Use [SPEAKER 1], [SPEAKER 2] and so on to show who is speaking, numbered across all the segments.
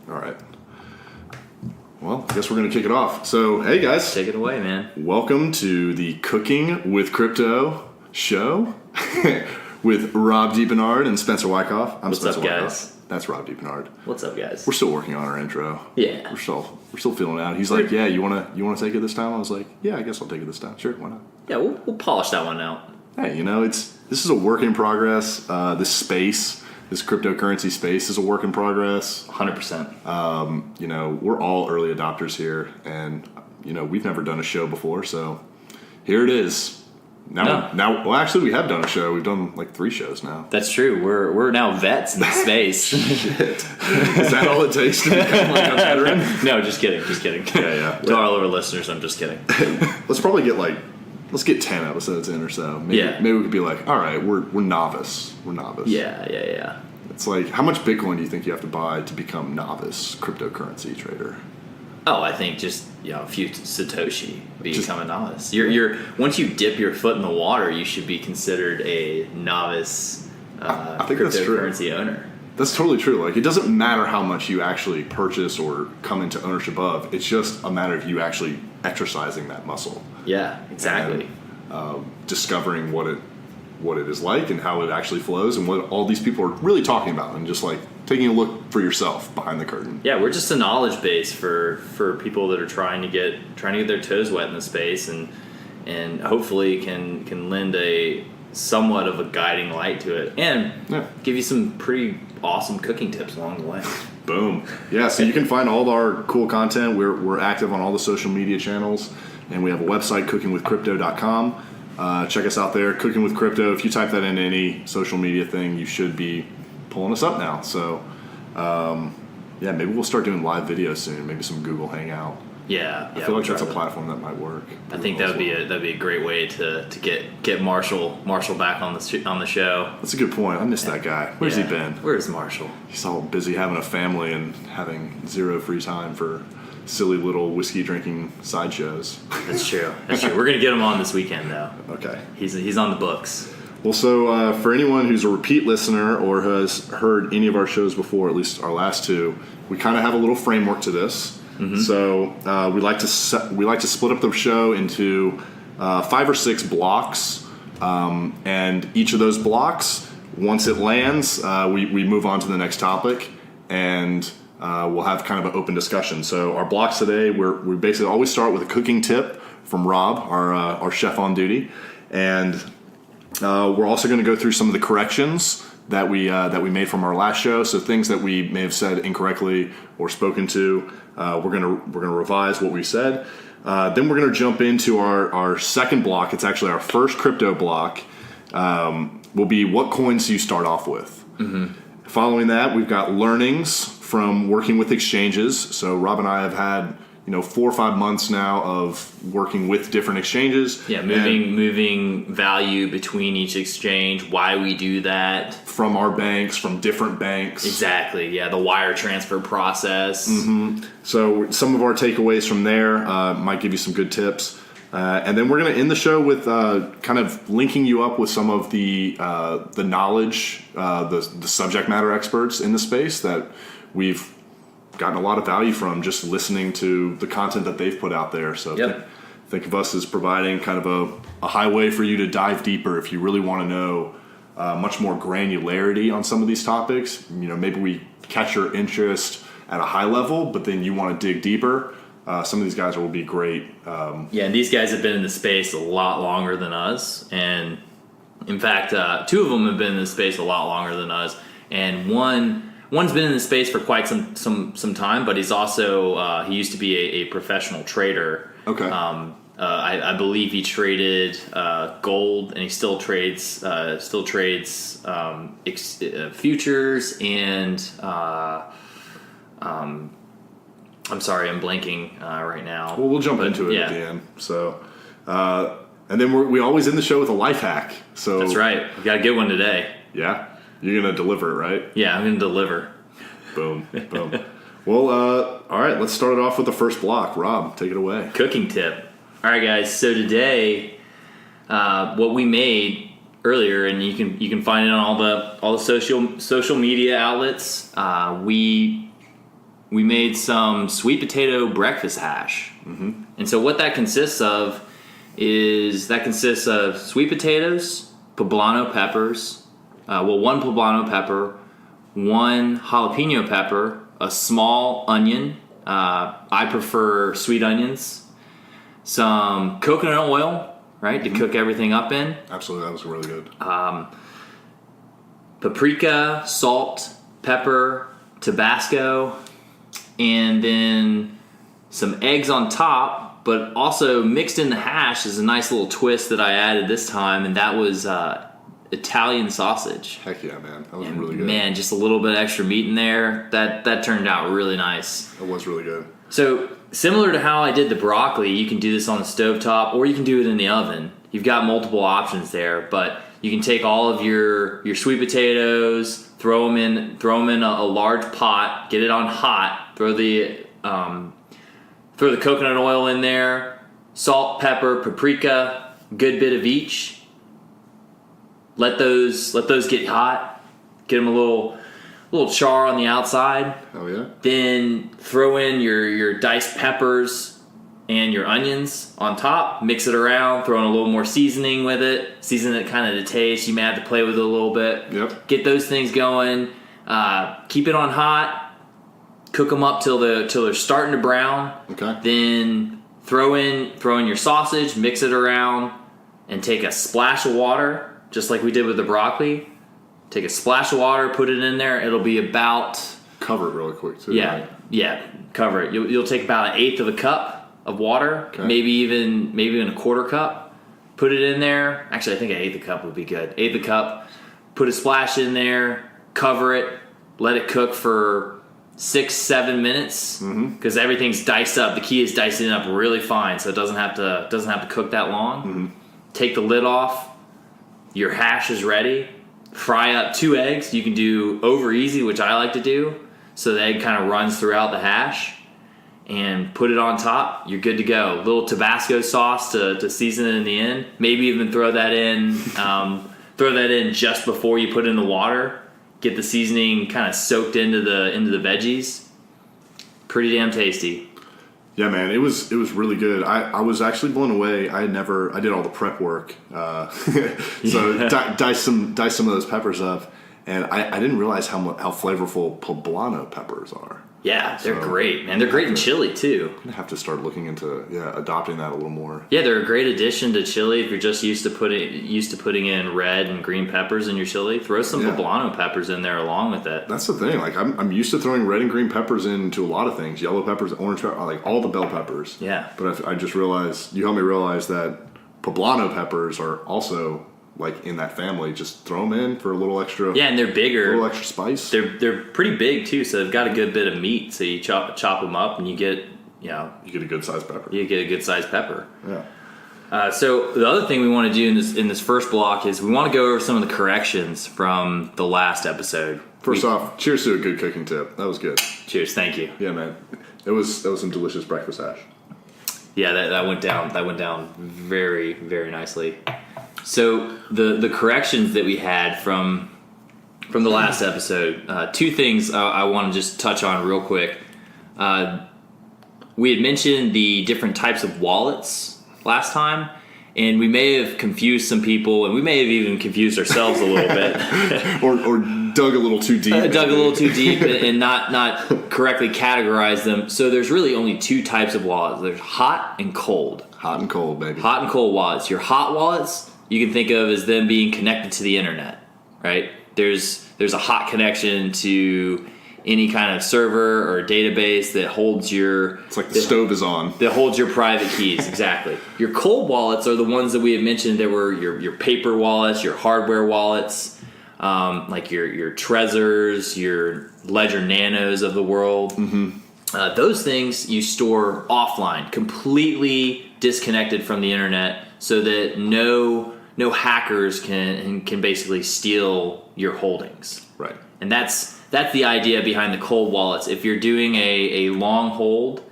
[SPEAKER 1] All right. Well, I guess we're going to kick it off. So, hey guys.
[SPEAKER 2] Take it away, man.
[SPEAKER 1] Welcome to the Cooking with Crypto show with Rob DeBernard and Spencer Wyckoff.
[SPEAKER 2] What's
[SPEAKER 1] Spencer
[SPEAKER 2] up,
[SPEAKER 1] Wyckoff.
[SPEAKER 2] guys?
[SPEAKER 1] That's Rob DeBernard.
[SPEAKER 2] What's up, guys?
[SPEAKER 1] We're still working on our intro.
[SPEAKER 2] Yeah.
[SPEAKER 1] We're still feeling it out. He's like, yeah, you wanna take it this time? I was like, yeah, I guess I'll take it this time. Sure, why not?
[SPEAKER 2] Yeah, we'll polish that one out.
[SPEAKER 1] Hey, this is a work in progress. This space, this cryptocurrency space is a work in progress.
[SPEAKER 2] 100%.
[SPEAKER 1] We're all early adopters here, and we've never done a show before, so here it is. Well, actually, we have done a show. We've done like 3 shows now.
[SPEAKER 2] That's true. We're now vets in the space.
[SPEAKER 1] Shit. Is that all it takes to become like a veteran?
[SPEAKER 2] No, just kidding.
[SPEAKER 1] Yeah.
[SPEAKER 2] To all of our listeners, I'm just kidding.
[SPEAKER 1] Let's probably get 10 episodes in or so. Maybe we could be like, all right, we're novice. We're novice.
[SPEAKER 2] Yeah.
[SPEAKER 1] It's like, how much Bitcoin do you think you have to buy to become novice cryptocurrency trader?
[SPEAKER 2] Oh, I think just a few Satoshi become a novice. You're once you dip your foot in the water, you should be considered a novice
[SPEAKER 1] I think
[SPEAKER 2] cryptocurrency owner.
[SPEAKER 1] That's totally true. Like, it doesn't matter how much you actually purchase or come into ownership of. It's just a matter of you actually exercising that muscle.
[SPEAKER 2] Yeah, exactly.
[SPEAKER 1] And, discovering what it is like and how it actually flows and what all these people are really talking about, and just like taking a look for yourself behind the curtain.
[SPEAKER 2] Yeah, we're just a knowledge base for people that are trying to get their toes wet in the space, and hopefully can lend a somewhat of a guiding light to it, and give you some pretty awesome cooking tips along the way.
[SPEAKER 1] Boom. Yeah, so you can find all of our cool content. We're active on all the social media channels, and we have a website, cookingwithcrypto.com. Check us out there, Cooking with Crypto. If you type that into any social media thing, you should be pulling us up now. So, maybe we'll start doing live videos soon. Maybe some Google Hangout.
[SPEAKER 2] Yeah.
[SPEAKER 1] I feel like that's a platform that might work.
[SPEAKER 2] I think that'd be a great way to get Marshall back on the show.
[SPEAKER 1] That's a good point. I missed that guy. Where's he been?
[SPEAKER 2] Where's Marshall?
[SPEAKER 1] He's all busy having a family and having zero free time for silly little whiskey drinking sideshows.
[SPEAKER 2] That's true. We're gonna get him on this weekend though.
[SPEAKER 1] Okay.
[SPEAKER 2] He's on the books.
[SPEAKER 1] Well, so for anyone who's a repeat listener or has heard any of our shows before, at least our last 2, we kind of have a little framework to this. Mm-hmm. So we like to split up the show into 5 or 6 blocks, and each of those blocks, once it lands, we move on to the next topic, and we'll have kind of an open discussion. So our blocks today, we basically always start with a cooking tip from Rob, our chef on duty, and we're also going to go through some of the corrections that we made from our last show. So things that we may have said incorrectly or spoken to, we're gonna revise what we said. Then we're gonna jump into our second block. It's actually our first crypto block. Will be what coins do you start off with? Mm-hmm. Following that, we've got learnings from working with exchanges. So Rob and I have had 4 or 5 months now of working with different exchanges.
[SPEAKER 2] Yeah, moving value between each exchange, why we do that.
[SPEAKER 1] From our banks, from different banks.
[SPEAKER 2] Exactly, yeah, the wire transfer process.
[SPEAKER 1] Mm-hmm. So some of our takeaways from there might give you some good tips. And then we're going to end the show with kind of linking you up with some of the knowledge, the subject matter experts in the space that we've gotten a lot of value from just listening to the content that they've put out there. So think of us as providing kind of a highway for you to dive deeper if you really want to know much more granularity on some of these topics. Maybe we catch your interest at a high level, but then you want to dig deeper. Some of these guys will be great.
[SPEAKER 2] And these guys have been in the space a lot longer than us. And in fact, 2 of them have been in the space a lot longer than us. And one's been in the space for quite some time, but he's also he used to be a professional trader.
[SPEAKER 1] Okay.
[SPEAKER 2] I believe he traded gold, and he still trades futures and I'm sorry, I'm blanking right now.
[SPEAKER 1] Well, we'll jump into it at the end. So, and then we always end the show with a life hack. So
[SPEAKER 2] that's right. We got a good one today.
[SPEAKER 1] Yeah. You're going to deliver it, right?
[SPEAKER 2] Yeah, I'm going to deliver.
[SPEAKER 1] Boom. Well, all right, let's start it off with the first block. Rob, take it away.
[SPEAKER 2] Cooking tip. All right, guys. So today, what we made earlier, and you can find it on all the social media outlets. We we made some sweet potato breakfast hash. Mm-hmm. And so what that consists of is sweet potatoes, poblano peppers, one poblano pepper, one jalapeno pepper, a small onion. I prefer sweet onions. Some coconut oil, right, to cook everything up in.
[SPEAKER 1] Absolutely, that was really good.
[SPEAKER 2] Paprika, salt, pepper, Tabasco, and then some eggs on top, but also mixed in the hash is a nice little twist that I added this time, and that was Italian sausage.
[SPEAKER 1] Heck yeah, man. That was really good.
[SPEAKER 2] Man, just a little bit extra meat in there. That turned out really nice.
[SPEAKER 1] It was really good.
[SPEAKER 2] So, similar to how I did the broccoli, you can do this on the stovetop or you can do it in the oven. You've got multiple options there, but you can take all of your sweet potatoes, throw them in a large pot, get it on hot, throw the coconut oil in there, salt, pepper, paprika, good bit of each. Let those get hot. Get them a little char on the outside.
[SPEAKER 1] Oh yeah.
[SPEAKER 2] Then throw in your diced peppers and your onions on top. Mix it around. Throw in a little more seasoning with it. Season it kind of to taste. You may have to play with it a little bit.
[SPEAKER 1] Yep.
[SPEAKER 2] Get those things going. Keep it on hot. Cook them up till they're starting to brown.
[SPEAKER 1] Okay.
[SPEAKER 2] Then throw in your sausage. Mix it around, and take a splash of water, just like we did with the broccoli. Take a splash of water, put it in there. It'll be about...
[SPEAKER 1] Cover it really quick, too.
[SPEAKER 2] Yeah,
[SPEAKER 1] right?
[SPEAKER 2] yeah, cover it. You'll take about 1/8 of a cup of water,
[SPEAKER 1] okay.
[SPEAKER 2] maybe even a 1/4 cup. Put it in there. Actually, I think 1/8 of a cup would be good. 1/8 of a cup. Put a splash in there. Cover it. Let it cook for 6-7 minutes because everything's diced up. The key is dicing it up really fine, so it doesn't have to cook that long. Mm-hmm. Take the lid off. Your hash is ready. Fry up 2 eggs. You can do over easy, which I like to do, so the egg kind of runs throughout the hash. And put it on top. You're good to go. A little Tabasco sauce to season it in the end. Maybe even throw that in. Throw that in just before you put in the water. Get the seasoning kind of soaked into the veggies. Pretty damn tasty.
[SPEAKER 1] Yeah, man, it was really good. I was actually blown away. I did all the prep work, so dice some of those peppers up, and I didn't realize how flavorful poblano peppers are.
[SPEAKER 2] Yeah, they're great, man. They're great in chili too.
[SPEAKER 1] I'm gonna have to start looking into adopting that a little more.
[SPEAKER 2] Yeah, they're a great addition to chili if you're just used to putting in red and green peppers in your chili. Throw some poblano peppers in there along with it.
[SPEAKER 1] That's the thing. Like I'm used to throwing red and green peppers into a lot of things. Yellow peppers, orange peppers, like all the bell peppers.
[SPEAKER 2] Yeah.
[SPEAKER 1] But I just realized you helped me realize that poblano peppers are also like in that family. Just throw them in for a little extra.
[SPEAKER 2] Yeah, and they're bigger.
[SPEAKER 1] A little extra spice.
[SPEAKER 2] They're pretty big too, so they've got a good bit of meat. So you chop them up, and you get
[SPEAKER 1] a good sized pepper.
[SPEAKER 2] You get a good sized pepper.
[SPEAKER 1] Yeah.
[SPEAKER 2] So the other thing we want to do in this first block is we want to go over some of the corrections from the last episode.
[SPEAKER 1] First off, cheers to a good cooking tip. That was good.
[SPEAKER 2] Cheers, thank you.
[SPEAKER 1] Yeah, man. That was some delicious breakfast hash.
[SPEAKER 2] Yeah, that went down. That went down very, very nicely. So the corrections that we had from the last episode, 2 things I want to just touch on real quick. We had mentioned the different types of wallets last time, and we may have confused some people, and we may have even confused ourselves a little bit.
[SPEAKER 1] or dug a little too deep.
[SPEAKER 2] Dug a little too deep and not correctly categorized them. So there's really only 2 types of wallets. There's hot and cold.
[SPEAKER 1] Hot and cold, baby.
[SPEAKER 2] Hot and cold wallets. Your hot wallets, you can think of as them being connected to the internet, right? There's a hot connection to any kind of server or database that holds your...
[SPEAKER 1] It's like the stove is on.
[SPEAKER 2] That holds your private keys, exactly. Your cold wallets are the ones that we had mentioned that were your paper wallets, your hardware wallets, like your Trezors, your Ledger Nanos of the world. Mm-hmm. Those things you store offline, completely disconnected from the internet, so that no hackers can basically steal your holdings.
[SPEAKER 1] Right.
[SPEAKER 2] And that's the idea behind the cold wallets. If you're doing a long hold,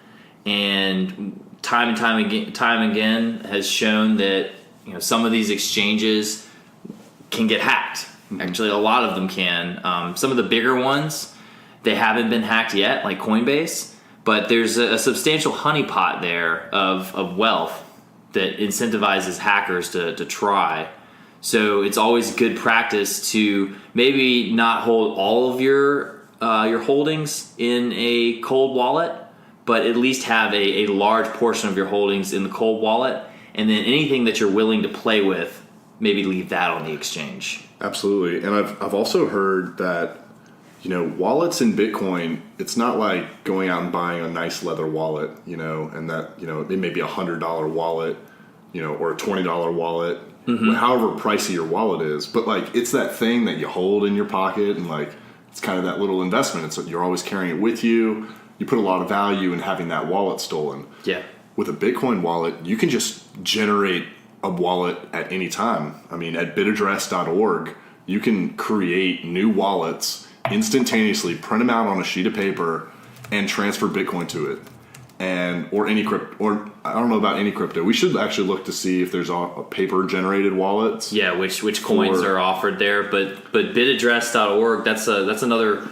[SPEAKER 2] and time again has shown that some of these exchanges can get hacked. Mm-hmm. Actually, a lot of them can. Some of the bigger ones, they haven't been hacked yet, like Coinbase, but there's a substantial honeypot there of wealth that incentivizes hackers to try. So it's always good practice to maybe not hold all of your holdings in a cold wallet, but at least have a large portion of your holdings in the cold wallet, and then anything that you're willing to play with, maybe leave that on the exchange.
[SPEAKER 1] Absolutely. And I've also heard that, wallets in Bitcoin, it's not like going out and buying a nice leather wallet, and that, it may be $100 wallet, or a $20 wallet, however pricey your wallet is. But like, it's that thing that you hold in your pocket, and like, it's kind of that little investment. You're always carrying it with you. You put a lot of value in having that wallet stolen.
[SPEAKER 2] Yeah.
[SPEAKER 1] With a Bitcoin wallet, you can just generate a wallet at any time. I mean, at bitaddress.org, you can create new wallets instantaneously, print them out on a sheet of paper, and transfer Bitcoin to it. Or any crypto, or I don't know about any crypto. We should actually look to see if there's a paper-generated wallets.
[SPEAKER 2] Yeah, which coins are offered there. But bitaddress.org, that's another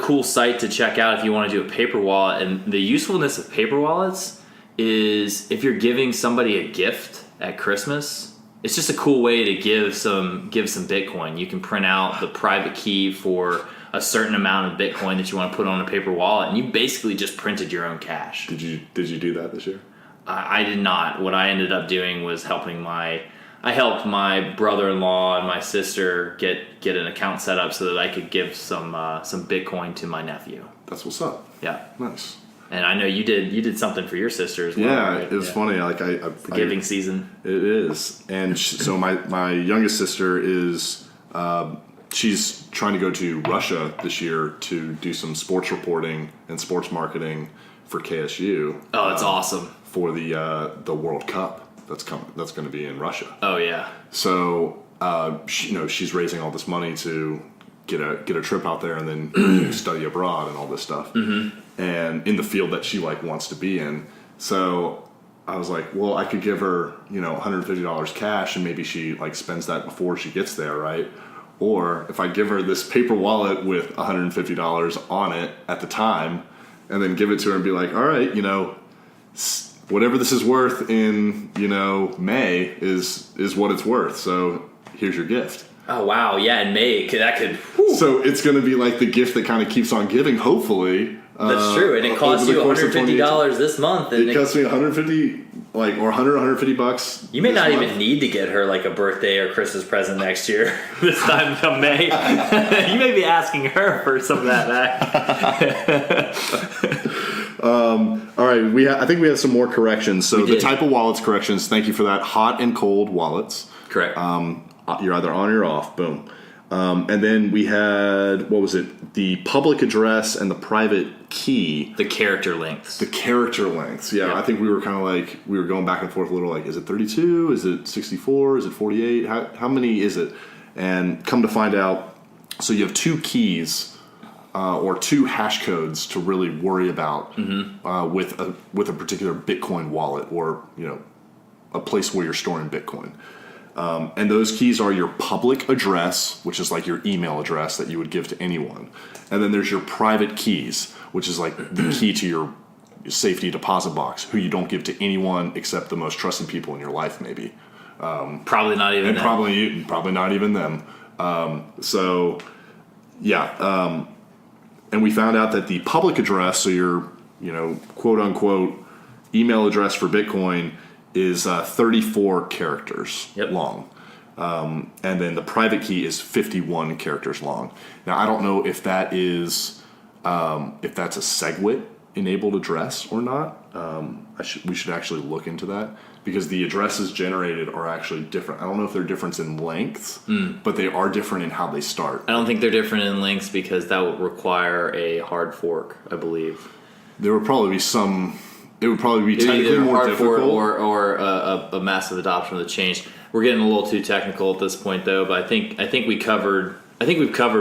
[SPEAKER 2] cool site to check out if you want to do a paper wallet. And the usefulness of paper wallets is if you're giving somebody a gift at Christmas, it's just a cool way to give some Bitcoin. You can print out the private key for a certain amount of Bitcoin that you want to put on a paper wallet, and you basically just printed your own cash.
[SPEAKER 1] Did you do that this year?
[SPEAKER 2] I did not. What I ended up doing was I helped my brother-in-law and my sister get an account set up so that I could give some Bitcoin to my nephew.
[SPEAKER 1] That's what's up.
[SPEAKER 2] Yeah.
[SPEAKER 1] Nice.
[SPEAKER 2] And I know you did something for your sister as well.
[SPEAKER 1] Yeah,
[SPEAKER 2] right?
[SPEAKER 1] It was funny. Like
[SPEAKER 2] giving season.
[SPEAKER 1] It is, and so my youngest sister is she's trying to go to Russia this year to do some sports reporting and sports marketing for KSU.
[SPEAKER 2] Oh, that's awesome.
[SPEAKER 1] For the World Cup that's going to be in Russia.
[SPEAKER 2] Oh yeah.
[SPEAKER 1] So she's raising all this money to get a trip out there and then study abroad and all this stuff. Mm-hmm. And in the field that she wants to be in. So I was like, well, I could give her, $150 cash, and maybe she spends that before she gets there, right? Or if I give her this paper wallet with $150 on it at the time, and then give it to her and be like, all right, whatever this is worth in, May is what it's worth. So here's your gift.
[SPEAKER 2] Oh wow, yeah, in May that could. Whew.
[SPEAKER 1] So it's going to be like the gift that kind of keeps on giving, hopefully.
[SPEAKER 2] That's true, and it costs you $150 this month. And
[SPEAKER 1] it costs me $150, or $150.
[SPEAKER 2] You may not even need to get her a birthday or Christmas present next year. This time come May, you may be asking her for some of that back.
[SPEAKER 1] All right, I think we have some more corrections. So the type of wallets corrections. Thank you for that. Hot and cold wallets.
[SPEAKER 2] Correct.
[SPEAKER 1] You're either on or you're off. Boom. And then we had, what was it? The public address and the private key.
[SPEAKER 2] The character lengths.
[SPEAKER 1] Yeah. Yep. I think we were kind of we were going back and forth a little is it 32? Is it 64? Is it 48? How many is it? And come to find out, so you have two keys or two hash codes to really worry about with a particular Bitcoin wallet or, a place where you're storing Bitcoin. And those keys are your public address, which is your email address that you would give to anyone. And then there's your private keys, which is the key to your safety deposit box, who you don't give to anyone except the most trusted people in your life, maybe.
[SPEAKER 2] Probably not even them.
[SPEAKER 1] Probably not even them. And we found out that the public address, so your, quote unquote email address for Bitcoin, is 34 characters long. And then the private key is 51 characters long. Now, I don't know if that is if that's a SegWit enabled address or not. We should actually look into that, because the addresses generated are actually different. I don't know if they're different in length, but they are different in how they start.
[SPEAKER 2] I don't think they're different in lengths because that would require a hard fork, I believe.
[SPEAKER 1] There would probably be some... It would probably be technically more difficult,
[SPEAKER 2] or a massive adoption of the change. We're getting a little too technical at this point, though. But I think we've covered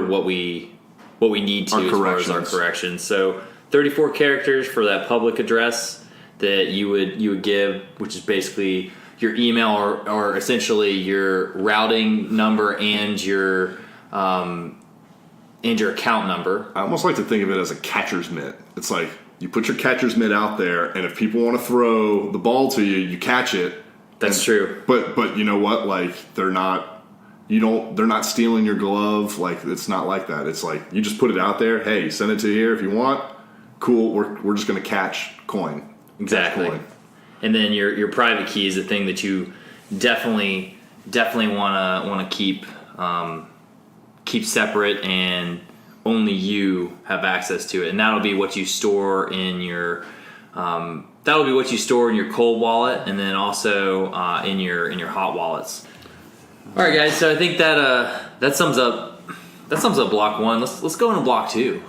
[SPEAKER 2] what we need to as far as our corrections. So 34 characters for that public address that you would give, which is basically your email or essentially your routing number and your and your account number.
[SPEAKER 1] I almost like to think of it as a catcher's mitt. It's like you put your catcher's mitt out there, and if people want to throw the ball to you, you catch it.
[SPEAKER 2] That's true.
[SPEAKER 1] But you know what? Like they're not stealing your glove. Like it's not like that. It's like you just put it out there. Hey, send it to here if you want. Cool. We're just gonna catch coin.
[SPEAKER 2] Exactly.
[SPEAKER 1] Catch coin.
[SPEAKER 2] And then your private key is the thing that you definitely want to keep separate, and only you have access to it. And that'll be what you store in your cold wallet, and then also in your hot wallets. All right, guys. So I think that sums up block 1. Let's go into block 2.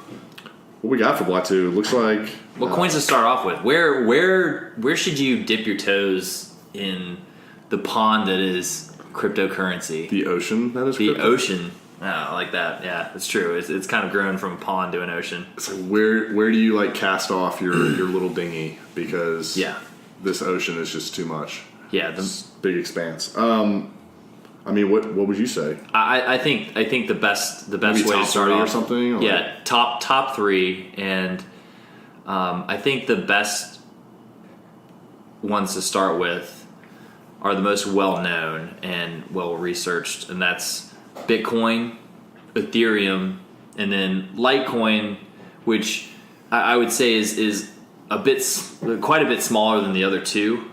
[SPEAKER 1] What we got for block 2 looks like
[SPEAKER 2] What coins to start off with? Where should you dip your toes in the pond that is cryptocurrency?
[SPEAKER 1] the ocean. That is
[SPEAKER 2] The
[SPEAKER 1] crypto.
[SPEAKER 2] ocean. Oh, I like that. Yeah, it's true. It's kind of grown from a pond to an ocean.
[SPEAKER 1] It's like where do you like cast off your little dinghy, because this ocean is just too much.
[SPEAKER 2] Yeah.
[SPEAKER 1] It's big expanse. I mean, what would you say?
[SPEAKER 2] I think the best
[SPEAKER 1] Maybe
[SPEAKER 2] way to
[SPEAKER 1] top
[SPEAKER 2] start
[SPEAKER 1] 3
[SPEAKER 2] off
[SPEAKER 1] or something. Or?
[SPEAKER 2] Yeah, top 3, and I think the best ones to start with are the most well known and well researched, and that's Bitcoin, Ethereum, and then Litecoin, which I would say is quite a bit smaller than the other two,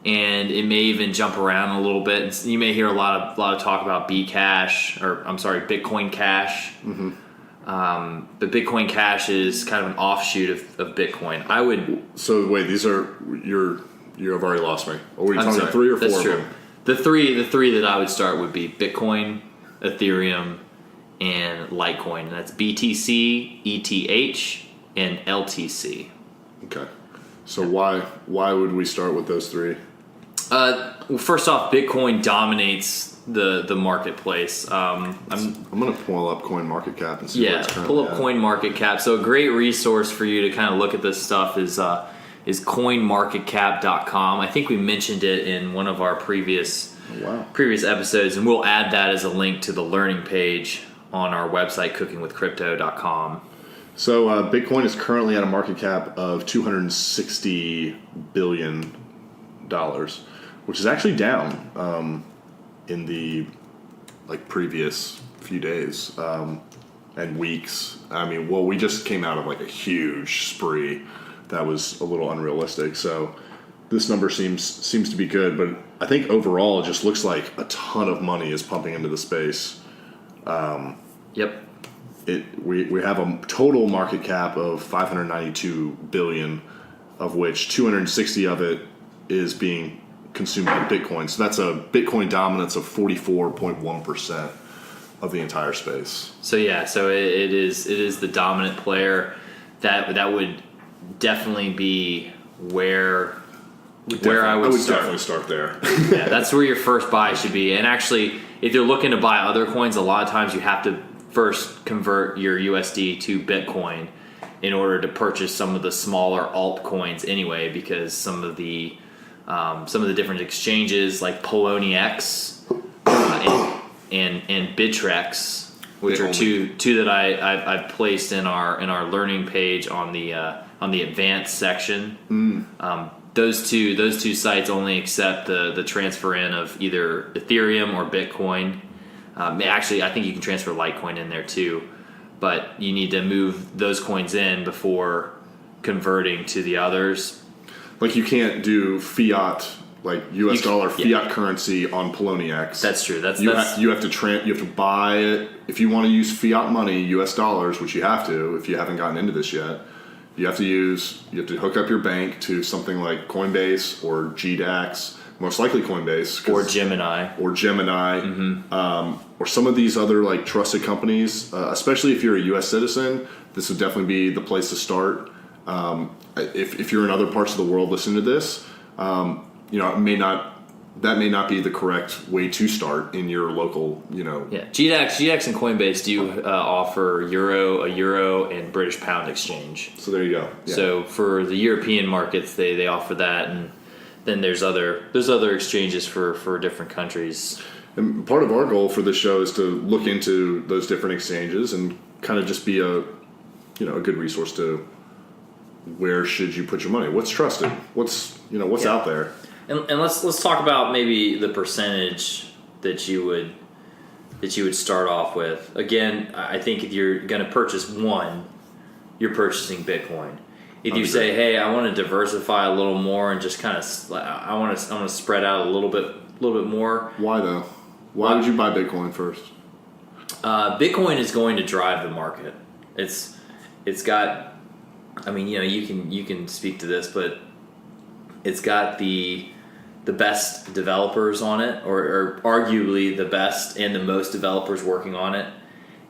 [SPEAKER 2] and it may even jump around a little bit. You may hear a lot of talk about Bitcoin Cash. Mm-hmm. But Bitcoin Cash is kind of an offshoot of Bitcoin.
[SPEAKER 1] So wait, these are you have already lost me. Or were you talking about 3 or 4?
[SPEAKER 2] That's true. The three that I would start would be Bitcoin, Ethereum, and Litecoin. That's BTC, ETH, and LTC.
[SPEAKER 1] Okay. So why would we start with those 3?
[SPEAKER 2] Well, first off, Bitcoin dominates the marketplace. I'm
[SPEAKER 1] going to pull up CoinMarketCap and see where it's currently
[SPEAKER 2] pull up
[SPEAKER 1] at.
[SPEAKER 2] CoinMarketCap. So a great resource for you to kind of look at this stuff is CoinMarketCap.com. I think we mentioned it in one of our previous episodes, and we'll add that as a link to the learning page on our website, cookingwithcrypto.com.
[SPEAKER 1] So Bitcoin is currently at a market cap of $260 billion, which is actually down in the previous few days and weeks. I mean, well, we just came out of a huge spree that was a little unrealistic. So this number seems to be good, but I think overall it just looks like a ton of money is pumping into the space.
[SPEAKER 2] Yep.
[SPEAKER 1] We have a total market cap of $592 billion, of which 260 of it is being consumed by Bitcoin. So that's a Bitcoin dominance of 44.1% of the entire space.
[SPEAKER 2] So it is the dominant player. That would definitely be where I would start.
[SPEAKER 1] Definitely start there.
[SPEAKER 2] Yeah, that's where your first buy should be. And actually, if you're looking to buy other coins, a lot of times you have to first convert your USD to Bitcoin in order to purchase some of the smaller altcoins anyway, because some of the different exchanges like Poloniex and Bittrex, which are two that I've placed in our learning page on the advanced section. Those two sites only accept the transfer in of either Ethereum or Bitcoin. Actually, I think you can transfer Litecoin in there too, but you need to move those coins in before converting to the others.
[SPEAKER 1] You can't do fiat, US dollar fiat currency on Poloniex.
[SPEAKER 2] That's true.
[SPEAKER 1] You have to buy it if you want to use fiat money, US dollars, which you have to if you haven't gotten into this yet. You have to hook up your bank to something like Coinbase or GDAX, most likely Coinbase
[SPEAKER 2] or Gemini,
[SPEAKER 1] mm-hmm. Or some of these other trusted companies. Especially if you're a U.S. citizen, this would definitely be the place to start. If you're in other parts of the world listening to this, it may not be the correct way to start in your local.
[SPEAKER 2] Yeah, GDAX and Coinbase do offer a euro and British pound exchange.
[SPEAKER 1] So there you go. Yeah.
[SPEAKER 2] So for the European markets, they offer that, and then there's other exchanges for different countries.
[SPEAKER 1] And part of our goal for this show is to look into those different exchanges and kind of just be a good resource to where should you put your money? What's trusted? What's out there?
[SPEAKER 2] And let's talk about maybe the percentage that you would start off with. Again, I think if you're going to purchase one, you're purchasing Bitcoin. If you say, "Hey, I want to diversify a little more and just kind of I want to spread out a little bit more."
[SPEAKER 1] Why though? Why would you buy Bitcoin first?
[SPEAKER 2] Bitcoin is going to drive the market. It's got. I mean, you can speak to this, but it's got the best developers on it, or arguably the best and the most developers working on it.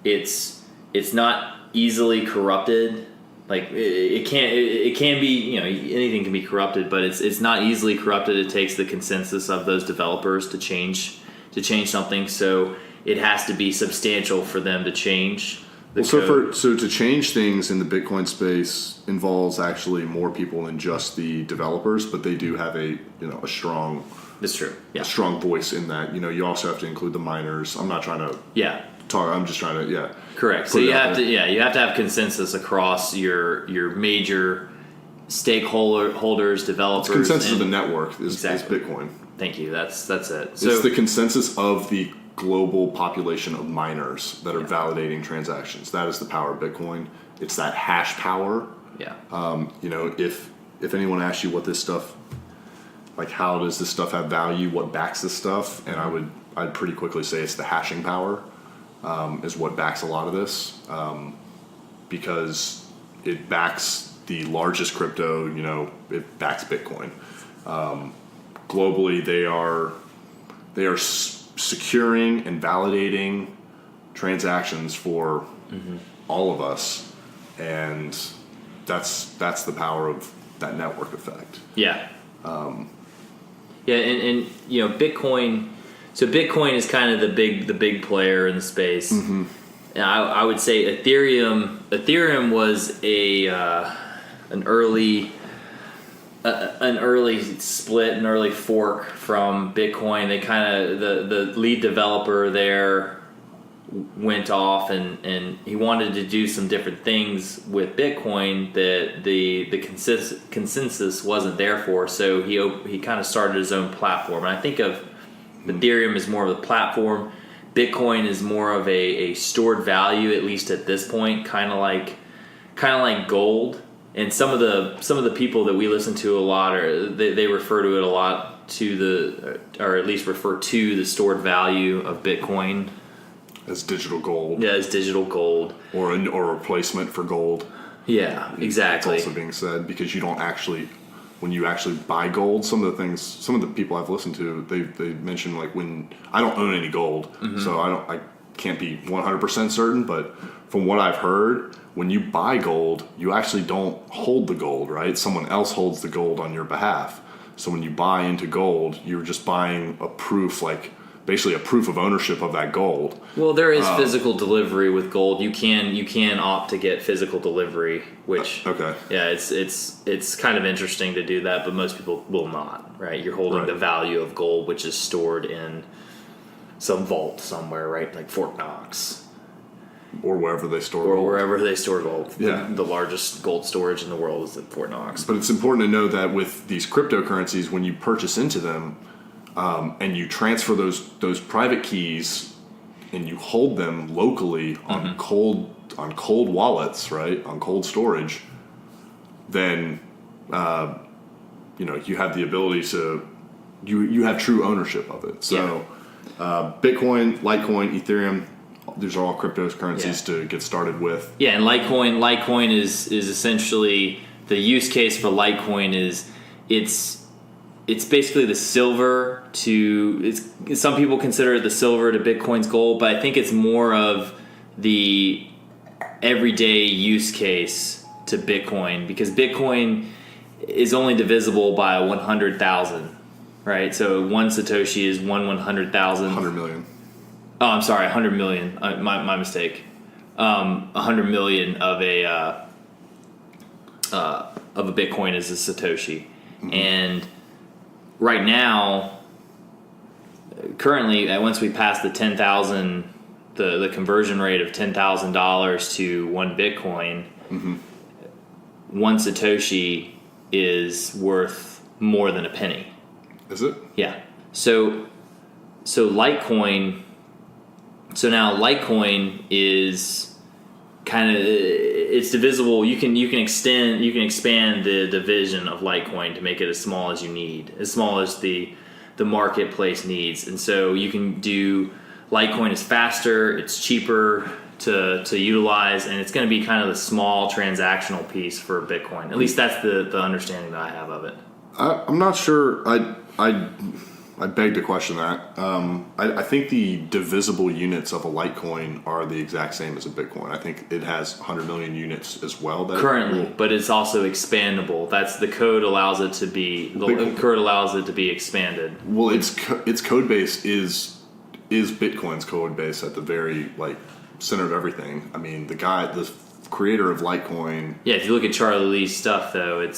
[SPEAKER 2] It's not easily corrupted. Like it can be, anything can be corrupted, but it's not easily corrupted. It takes the consensus of those developers to change something. So it has to be substantial for them to change.
[SPEAKER 1] So to change things in the Bitcoin space involves actually more people than just the developers, but they do have a strong.
[SPEAKER 2] That's true. Yeah.
[SPEAKER 1] A strong voice in that. You also have to include the miners. I'm not trying to.
[SPEAKER 2] Yeah.
[SPEAKER 1] I'm just trying to.
[SPEAKER 2] Correct. So you have to have consensus across your major stakeholders, developers.
[SPEAKER 1] It's consensus of the network is Bitcoin.
[SPEAKER 2] Thank you. That's it. So
[SPEAKER 1] it's the consensus of the global population of miners that are validating transactions. That is the power of Bitcoin. It's that hash power.
[SPEAKER 2] Yeah.
[SPEAKER 1] If anyone asks you what this stuff, like how does this stuff have value, what backs this stuff, and I'd pretty quickly say it's the hashing power is what backs a lot of this, because it backs the largest crypto. It backs Bitcoin. Globally, they are securing and validating transactions for all of us, and that's the power of that network effect.
[SPEAKER 2] Yeah. And Bitcoin. So Bitcoin is kind of the big player in the space. Mm-hmm. And I would say Ethereum was an early split, an early fork from Bitcoin. They kind of the lead developer there went off and he wanted to do some different things with Bitcoin that the consensus wasn't there for. So he kind of started his own platform. And I think of Ethereum as more of a platform. Bitcoin is more of a stored value, at least at this point, kind of like gold. And some of the people that we listen to a lot, they refer to it a lot or at least refer to the stored value of Bitcoin
[SPEAKER 1] as digital gold.
[SPEAKER 2] Yeah, as digital gold,
[SPEAKER 1] or a replacement for gold.
[SPEAKER 2] Yeah, exactly.
[SPEAKER 1] It's also being said because you don't actually. When you actually buy gold, some of the people I've listened to, they mention like when I don't own any gold, so I can't be 100% certain, but from what I've heard, when you buy gold, you actually don't hold the gold, right? Someone else holds the gold on your behalf. So when you buy into gold, you're just buying a proof, like basically a proof of ownership of that gold.
[SPEAKER 2] Well, there is physical delivery with gold. You can opt to get physical delivery, which it's kind of interesting to do that, but most people will not, right? You're holding the value of gold, which is stored in some vault somewhere, right? Like Fort Knox.
[SPEAKER 1] Or wherever they store
[SPEAKER 2] gold.
[SPEAKER 1] Or
[SPEAKER 2] wherever they store gold.
[SPEAKER 1] Yeah.
[SPEAKER 2] The largest gold storage in the world is at Fort Knox.
[SPEAKER 1] But it's important to know that with these cryptocurrencies, when you purchase into them, and you transfer those private keys and you hold them locally on cold wallets, right, on cold storage, then you have the ability to you have true ownership of it. So Bitcoin, Litecoin, Ethereum, these are all cryptocurrencies to get started with.
[SPEAKER 2] Yeah, and Litecoin is essentially the use case for Litecoin is it's basically the silver to some people consider it the silver to Bitcoin's gold, but I think it's more of the everyday use case to Bitcoin because Bitcoin is only divisible by 100,000, right? So one Satoshi is 1/100,000.
[SPEAKER 1] 100 million.
[SPEAKER 2] Oh, I'm sorry, 100 million. My mistake. 100 million of a Bitcoin is a Satoshi, and right now, currently, once we pass the 10,000 the conversion rate of $10,000 to 1 Bitcoin, 1 Satoshi is worth more than a penny.
[SPEAKER 1] Is it?
[SPEAKER 2] Yeah. So Litecoin. So now Litecoin is kind of, it's divisible. You can expand the division of Litecoin to make it as small as you need, as small as the marketplace needs. And so you can do, Litecoin is faster, it's cheaper to utilize, and it's going to be kind of the small transactional piece for Bitcoin. At least that's the understanding that I have of it.
[SPEAKER 1] I'm not sure. I beg to question that. I think the divisible units of a Litecoin are the exact same as a Bitcoin. I think it has 100 million units as well.
[SPEAKER 2] Currently, but it's also expandable. That's the code allows it to be. The code allows it to be expanded.
[SPEAKER 1] Well, its code base is Bitcoin's code base at the very center of everything. I mean, the creator of Litecoin.
[SPEAKER 2] Yeah, if you look at Charlie Lee's stuff, though,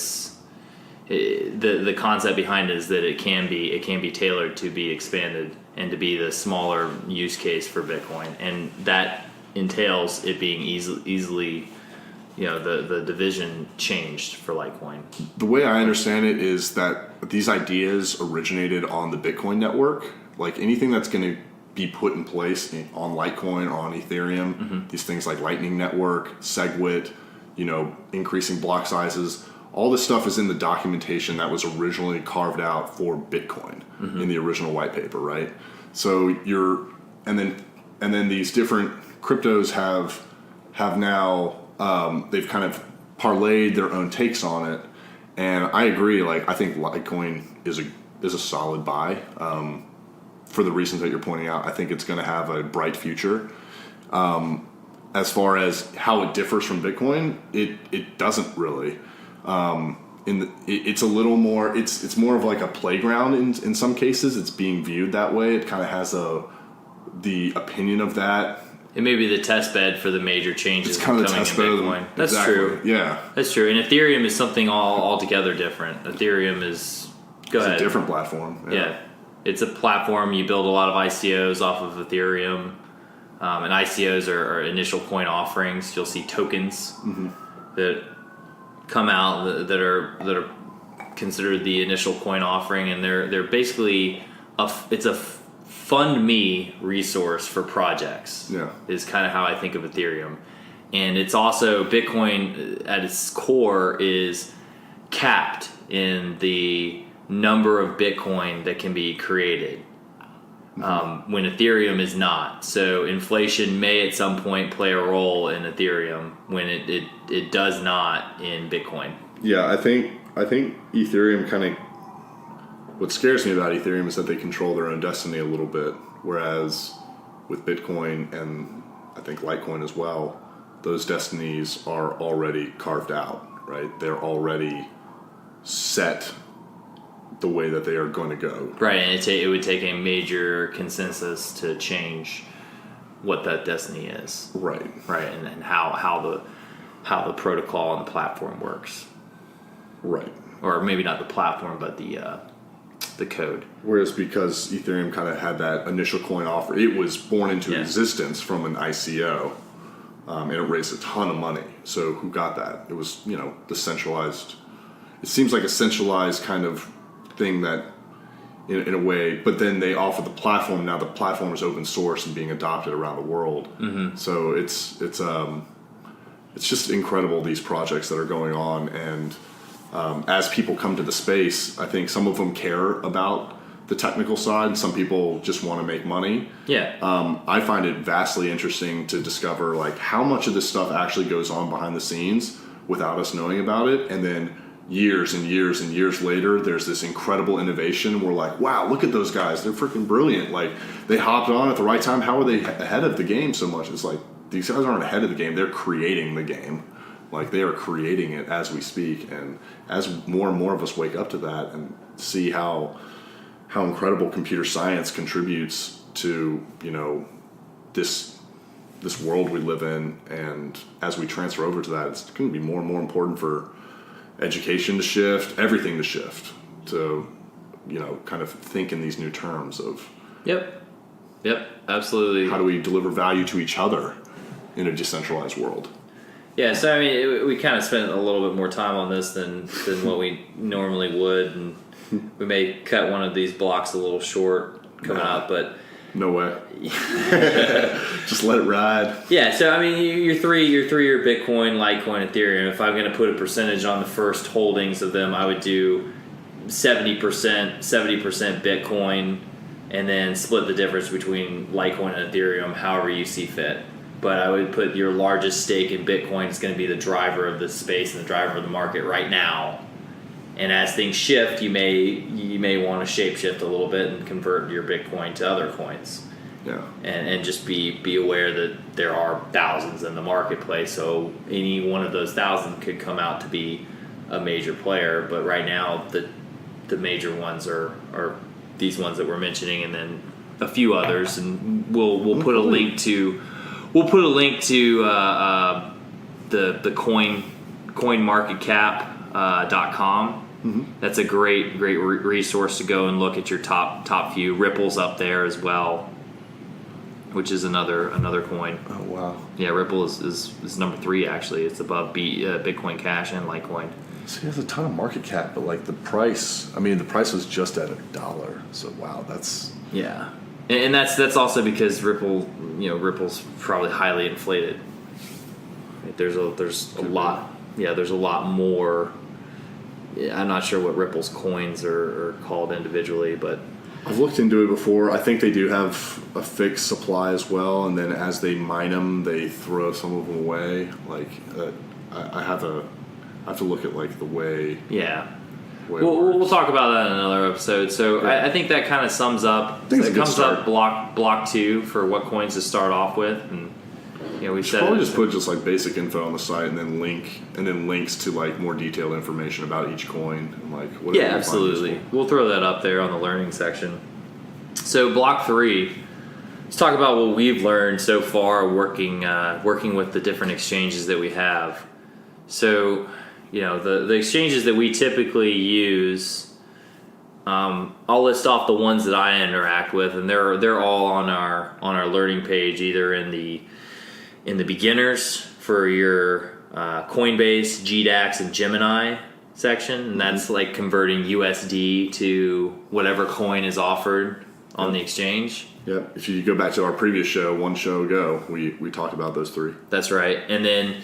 [SPEAKER 2] the concept behind it is that it can be tailored to be expanded and to be the smaller use case for Bitcoin, and that entails it being easily, the division changed for Litecoin.
[SPEAKER 1] The way I understand it is that these ideas originated on the Bitcoin network. Like anything that's going to be put in place on Litecoin or on Ethereum, these things like Lightning Network, SegWit, increasing block sizes. All this stuff is in the documentation that was originally carved out for Bitcoin in the original white paper, right? So and then these different cryptos have now they've kind of parlayed their own takes on it, and I agree. I think Litecoin is a solid buy for the reasons that you're pointing out. I think it's going to have a bright future. As far as how it differs from Bitcoin, it doesn't really. It's a little more. It's more of like a playground in some cases. It's being viewed that way. It kind of has the opinion of that.
[SPEAKER 2] It may be the test bed for the major changes
[SPEAKER 1] it's kind of
[SPEAKER 2] coming
[SPEAKER 1] the test
[SPEAKER 2] in
[SPEAKER 1] bed
[SPEAKER 2] Bitcoin. That's
[SPEAKER 1] exactly.
[SPEAKER 2] true.
[SPEAKER 1] Yeah,
[SPEAKER 2] that's true. And Ethereum is something altogether different. Ethereum is
[SPEAKER 1] it's a different platform.
[SPEAKER 2] Yeah, it's a platform. You build a lot of ICOs off of Ethereum, and ICOs are initial coin offerings. You'll see tokens that come out that are considered the initial coin offering, and they're basically it's a fund me resource for projects.
[SPEAKER 1] Yeah,
[SPEAKER 2] is kind of how I think of Ethereum, and it's also Bitcoin at its core is capped in the number of Bitcoin that can be created. When Ethereum is not. So inflation may at some point play a role in Ethereum when it does not in Bitcoin.
[SPEAKER 1] Yeah, I think Ethereum kind of, what scares me about Ethereum is that they control their own destiny a little bit, whereas with Bitcoin and I think Litecoin as well, those destinies are already carved out, right? They're already set the way that they are going to go.
[SPEAKER 2] Right, and it would take a major consensus to change what that destiny is.
[SPEAKER 1] Right.
[SPEAKER 2] Right, and how the protocol and the platform works.
[SPEAKER 1] Right.
[SPEAKER 2] Or maybe not the platform, but the code.
[SPEAKER 1] Whereas because Ethereum kind of had that initial coin offer, it was born into existence from an ICO, and it raised a ton of money. So who got that? It was, the centralized. It seems like a centralized kind of thing that, in a way, but then they offer the platform. Now the platform is open source and being adopted around the world. So it's just incredible, these projects that are going on, and as people come to the space, I think some of them care about the technical side. Some people just want to make money.
[SPEAKER 2] Yeah.
[SPEAKER 1] I find it vastly interesting to discover how much of this stuff actually goes on behind the scenes without us knowing about it, and then years and years and years later, there's this incredible innovation. We're like, wow, look at those guys. They're freaking brilliant. They hopped on at the right time. How are they ahead of the game so much? It's like, these guys aren't ahead of the game. They're creating the game. They are creating it as we speak. And as more and more of us wake up to that and see how incredible computer science contributes to, this world we live in, and as we transfer over to that, it's going to be more and more important for education to shift, everything to shift, to kind of think in these new terms of.
[SPEAKER 2] Yep. Yep, absolutely.
[SPEAKER 1] How do we deliver value to each other in a decentralized world?
[SPEAKER 2] Yeah, so I mean, we kind of spent a little bit more time on this than what we normally would, and we may cut one of these blocks a little short coming up, but
[SPEAKER 1] no way. Just let it ride.
[SPEAKER 2] Yeah, so I mean, your three are Bitcoin, Litecoin, Ethereum. If I'm going to put a percentage on the first holdings of them, I would do 70% Bitcoin, and then split the difference between Litecoin and Ethereum, however you see fit. But I would put your largest stake in Bitcoin is going to be the driver of the space and the driver of the market right now. And as things shift, you may want to shapeshift a little bit and convert your Bitcoin to other coins.
[SPEAKER 1] Yeah.
[SPEAKER 2] And just be aware that there are thousands in the marketplace. So any one of those thousands could come out to be a major player. But right now, the major ones are these ones that we're mentioning, and then a few others. And we'll put a link to. We'll put a link to the coinmarketcap.com. Mm-hmm. That's a great resource to go and look at your top few. Ripple's up there as well, which is another coin.
[SPEAKER 1] Oh wow!
[SPEAKER 2] Yeah, Ripple is number 3 actually. It's above Bitcoin Cash and Litecoin.
[SPEAKER 1] So he has a ton of market cap, but like the price. I mean, the price was just at $1. So wow, that's
[SPEAKER 2] yeah. And that's also because Ripple's probably highly inflated. There's a lot. Yeah, there's a lot more. I'm not sure what Ripple's coins are called individually, but
[SPEAKER 1] I've looked into it before. I think they do have a fixed supply as well, and then as they mine them, they throw some of them away. Like I have to look at like the way.
[SPEAKER 2] Yeah. We'll talk about that in another episode. So yeah. I think that kind of sums up. It comes up block 2 for what coins to start off with, and we should
[SPEAKER 1] probably just put just like basic info on the site, and then links to like more detailed information about each coin and like whatever.
[SPEAKER 2] Yeah, absolutely. We'll throw that up there on the learning section. So block 3. Let's talk about what we've learned so far working with the different exchanges that we have. So. The exchanges that we typically use, I'll list off the ones that I interact with, and they're all on our learning page, either in the beginners for your Coinbase, GDAX, and Gemini section, and that's like converting USD to whatever coin is offered on the exchange.
[SPEAKER 1] Yeah, if you go back to our previous show, one show ago, we talked about those 3.
[SPEAKER 2] That's right, and then.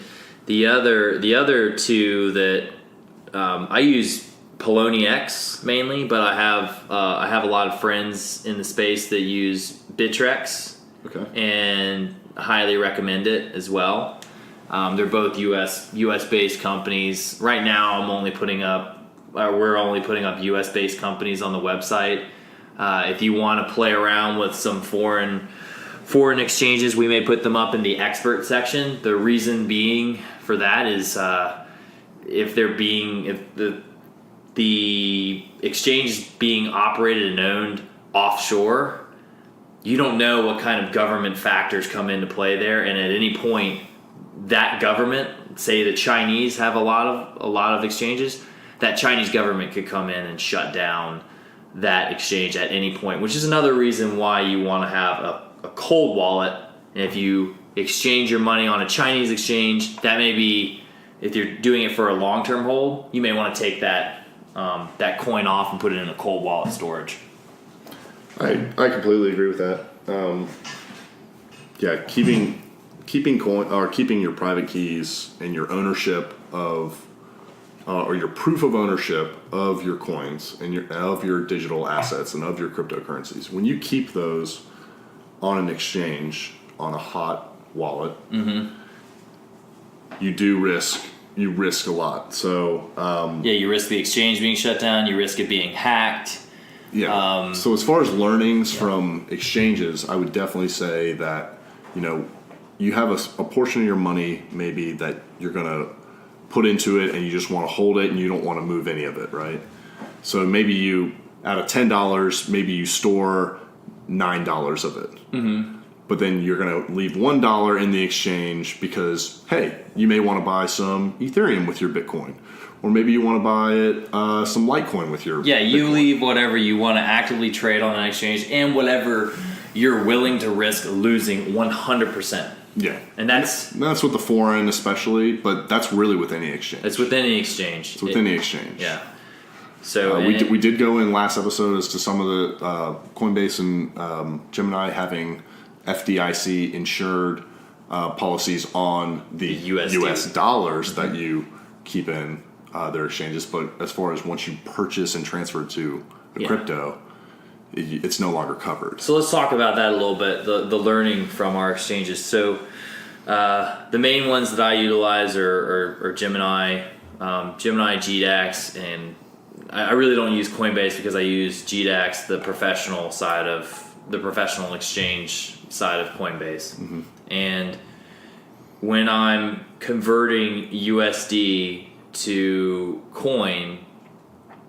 [SPEAKER 2] The other 2 that I use Poloniex mainly, but I have a lot of friends in the space that use Bittrex, and highly recommend it as well. They're both US based companies. Right now, we're only putting up US based companies on the website. If you want to play around with some foreign exchanges, we may put them up in the expert section. The reason being for that is if the exchange is being operated and owned offshore, you don't know what kind of government factors come into play there, and at any point that government, say the Chinese have a lot of exchanges, that Chinese government could come in and shut down that exchange at any point, which is another reason why you want to have a cold wallet. And if you exchange your money on a Chinese exchange, that may be, if you're doing it for a long-term hold, you may want to take that coin off and put it in a cold wallet storage.
[SPEAKER 1] I completely agree with that. Keeping coin or keeping your private keys and your ownership of or your proof of ownership of your coins and of your digital assets and of your cryptocurrencies. When you keep those on an exchange on a hot wallet, you risk a lot. So
[SPEAKER 2] you risk the exchange being shut down, you risk it being hacked.
[SPEAKER 1] So as far as learnings from exchanges, I would definitely say that you have a portion of your money maybe that you're going to put into it, and you just want to hold it and you don't want to move any of it, right? So maybe you, out of $10, maybe you store $9 of it. but then you're going to leave $1 in the exchange because, hey, you may want to buy some Ethereum with your Bitcoin. Or maybe you want to buy some Litecoin with your
[SPEAKER 2] Yeah, you
[SPEAKER 1] Bitcoin.
[SPEAKER 2] leave whatever you want to actively trade on an exchange and whatever you're willing to risk losing 100%.
[SPEAKER 1] Yeah.
[SPEAKER 2] And that's
[SPEAKER 1] with the foreign especially, but that's really with any exchange.
[SPEAKER 2] It's with any exchange.
[SPEAKER 1] It's with any exchange.
[SPEAKER 2] Yeah. So
[SPEAKER 1] we did go in last episode as to some of the Coinbase and Gemini having FDIC insured policies on the
[SPEAKER 2] USD.
[SPEAKER 1] US dollars that you keep in their exchanges. But as far as once you purchase and transfer to the crypto, it's no longer covered.
[SPEAKER 2] So let's talk about that a little bit, the learning from our exchanges. So the main ones that I utilize are Gemini, GDAX, and I really don't use Coinbase because I use GDAX, the professional exchange side of Coinbase. Mm-hmm. And when I'm converting USD to coin,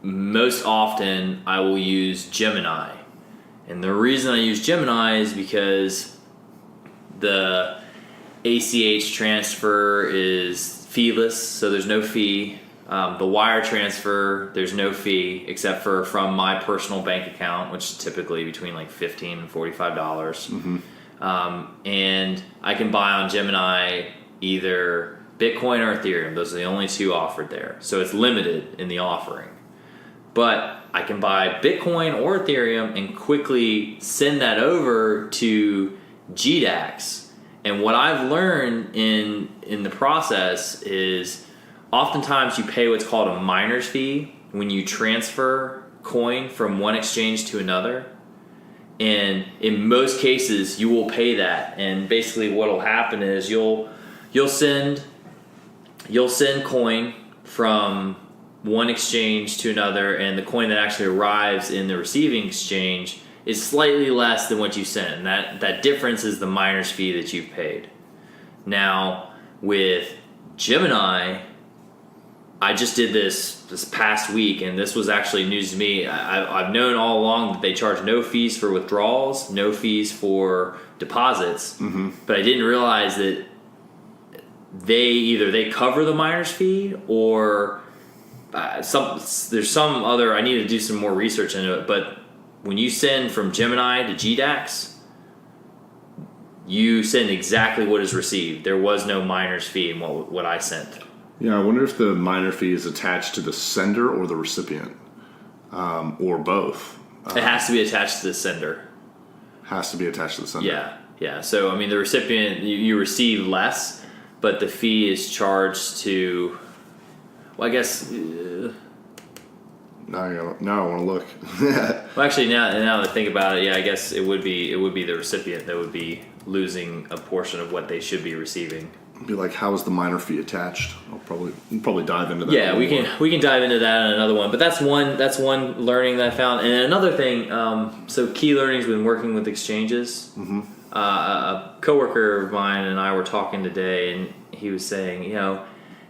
[SPEAKER 2] most often I will use Gemini. And the reason I use Gemini is because the ACH transfer is feeless, so there's no fee. The wire transfer, there's no fee except for from my personal bank account, which is typically between like $15 and $45. Mm-hmm. And I can buy on Gemini either Bitcoin or Ethereum. Those are the only two offered there. So it's limited in the offering. But I can buy Bitcoin or Ethereum and quickly send that over to GDAX. And what I've learned in the process is oftentimes you pay what's called a miner's fee when you transfer coin from one exchange to another. And in most cases, you will pay that. And basically what will happen is you'll send coin from one exchange to another, and the coin that actually arrives in the receiving exchange is slightly less than what you sent. And that difference is the miner's fee that you've paid. Now, with Gemini, I just did this past week, and this was actually news to me. I've known all along that they charge no fees for withdrawals, no fees for deposits, but I didn't realize that they cover the miner's fee or there's some other. I need to do some more research into it. But when you send from Gemini to GDAX, you send exactly what is received. There was no miner's fee in what I sent.
[SPEAKER 1] Yeah, I wonder if the miner fee is attached to the sender or the recipient, or both.
[SPEAKER 2] It has to be attached to the sender.
[SPEAKER 1] Has to be attached to the sender.
[SPEAKER 2] Yeah. So, I mean, the recipient, you receive less, but the fee is charged to, well, I guess...
[SPEAKER 1] Now I want to look.
[SPEAKER 2] Well, actually, now that I think about it, I guess it would be the recipient that would be losing a portion of what they should be receiving.
[SPEAKER 1] Be like, how is the miner fee attached? We'll probably dive into that.
[SPEAKER 2] Yeah, we can dive into that in another one. But that's one learning that I found. And another thing, so key learnings when working with exchanges. Mm-hmm. A coworker of mine and I were talking today, and he was saying,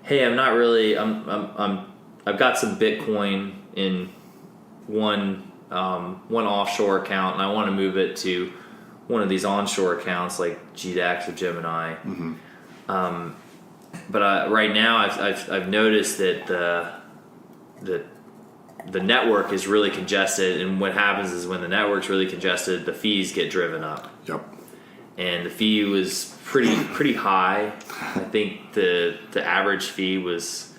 [SPEAKER 2] hey, I'm not really. I've got some Bitcoin in one offshore account, and I want to move it to one of these onshore accounts like GDAX or Gemini. Mm-hmm. But right now, I've noticed that the network is really congested, and what happens is when the network's really congested, the fees get driven up.
[SPEAKER 1] Yep.
[SPEAKER 2] And the fee was pretty high. I think the average fee was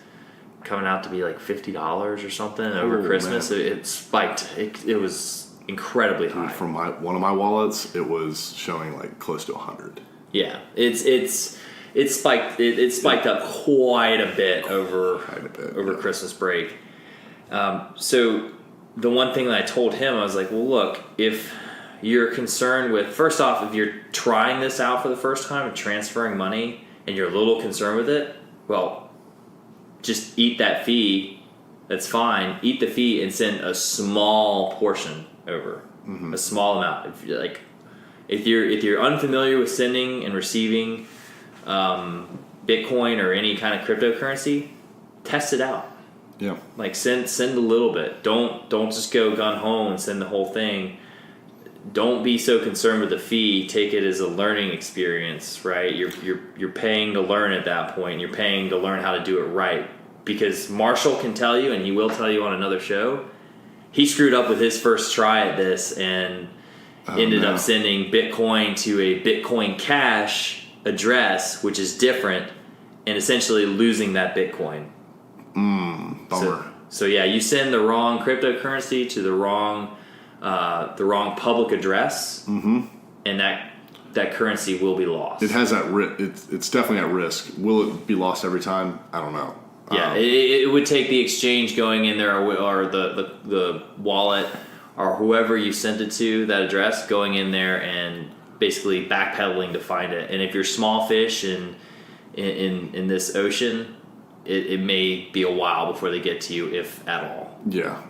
[SPEAKER 2] coming out to be like $50 or something over Christmas. Man. It spiked. It was incredibly high.
[SPEAKER 1] From one of my wallets, it was showing like close to 100.
[SPEAKER 2] Yeah, it spiked. It spiked up quite a bit over Christmas break. So the one thing that I told him, I was like, well, look, if you're concerned with, first off, if you're trying this out for the first time and transferring money and you're a little concerned with it, well, just eat that fee. That's fine. Eat the fee and send a small portion over, a small amount. If you're unfamiliar with sending and receiving Bitcoin or any kind of cryptocurrency, test it out.
[SPEAKER 1] Yeah.
[SPEAKER 2] Like send a little bit. Don't just go gun ho and send the whole thing. don't be so concerned with the fee. Take it as a learning experience, right? You're paying to learn at that point. You're paying to learn how to do it right. Because Marshall can tell you, and he will tell you on another show, he screwed up with his first try at this and ended up sending Bitcoin to a Bitcoin Cash address, which is different, and essentially losing that Bitcoin.
[SPEAKER 1] Bummer.
[SPEAKER 2] So yeah, you send the wrong cryptocurrency to the wrong public address, and that currency will be lost.
[SPEAKER 1] It has that it's definitely at risk. Will it be lost every time? I don't know.
[SPEAKER 2] Yeah, it would take the exchange going in there, or the wallet, or whoever you sent it to, that address, going in there and basically backpedaling to find it. And if you're small fish in this ocean, it may be a while before they get to you, if at all.
[SPEAKER 1] Yeah,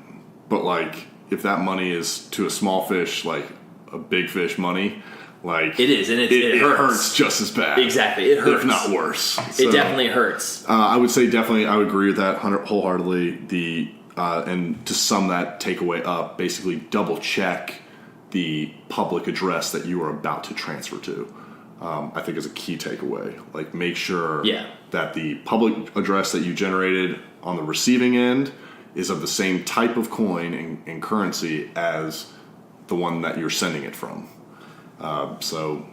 [SPEAKER 1] but like if that money is to a small fish, like a big fish money, like
[SPEAKER 2] it is, and it
[SPEAKER 1] hurts just as bad.
[SPEAKER 2] Exactly, it hurts,
[SPEAKER 1] if not worse.
[SPEAKER 2] It definitely hurts.
[SPEAKER 1] I would say definitely, I would agree with that wholeheartedly. And to sum that takeaway up, basically double check the public address that you are about to transfer to. I think is a key takeaway. Like make sure that the public address that you generated on the receiving end is of the same type of coin and currency as the one that you're sending it from. So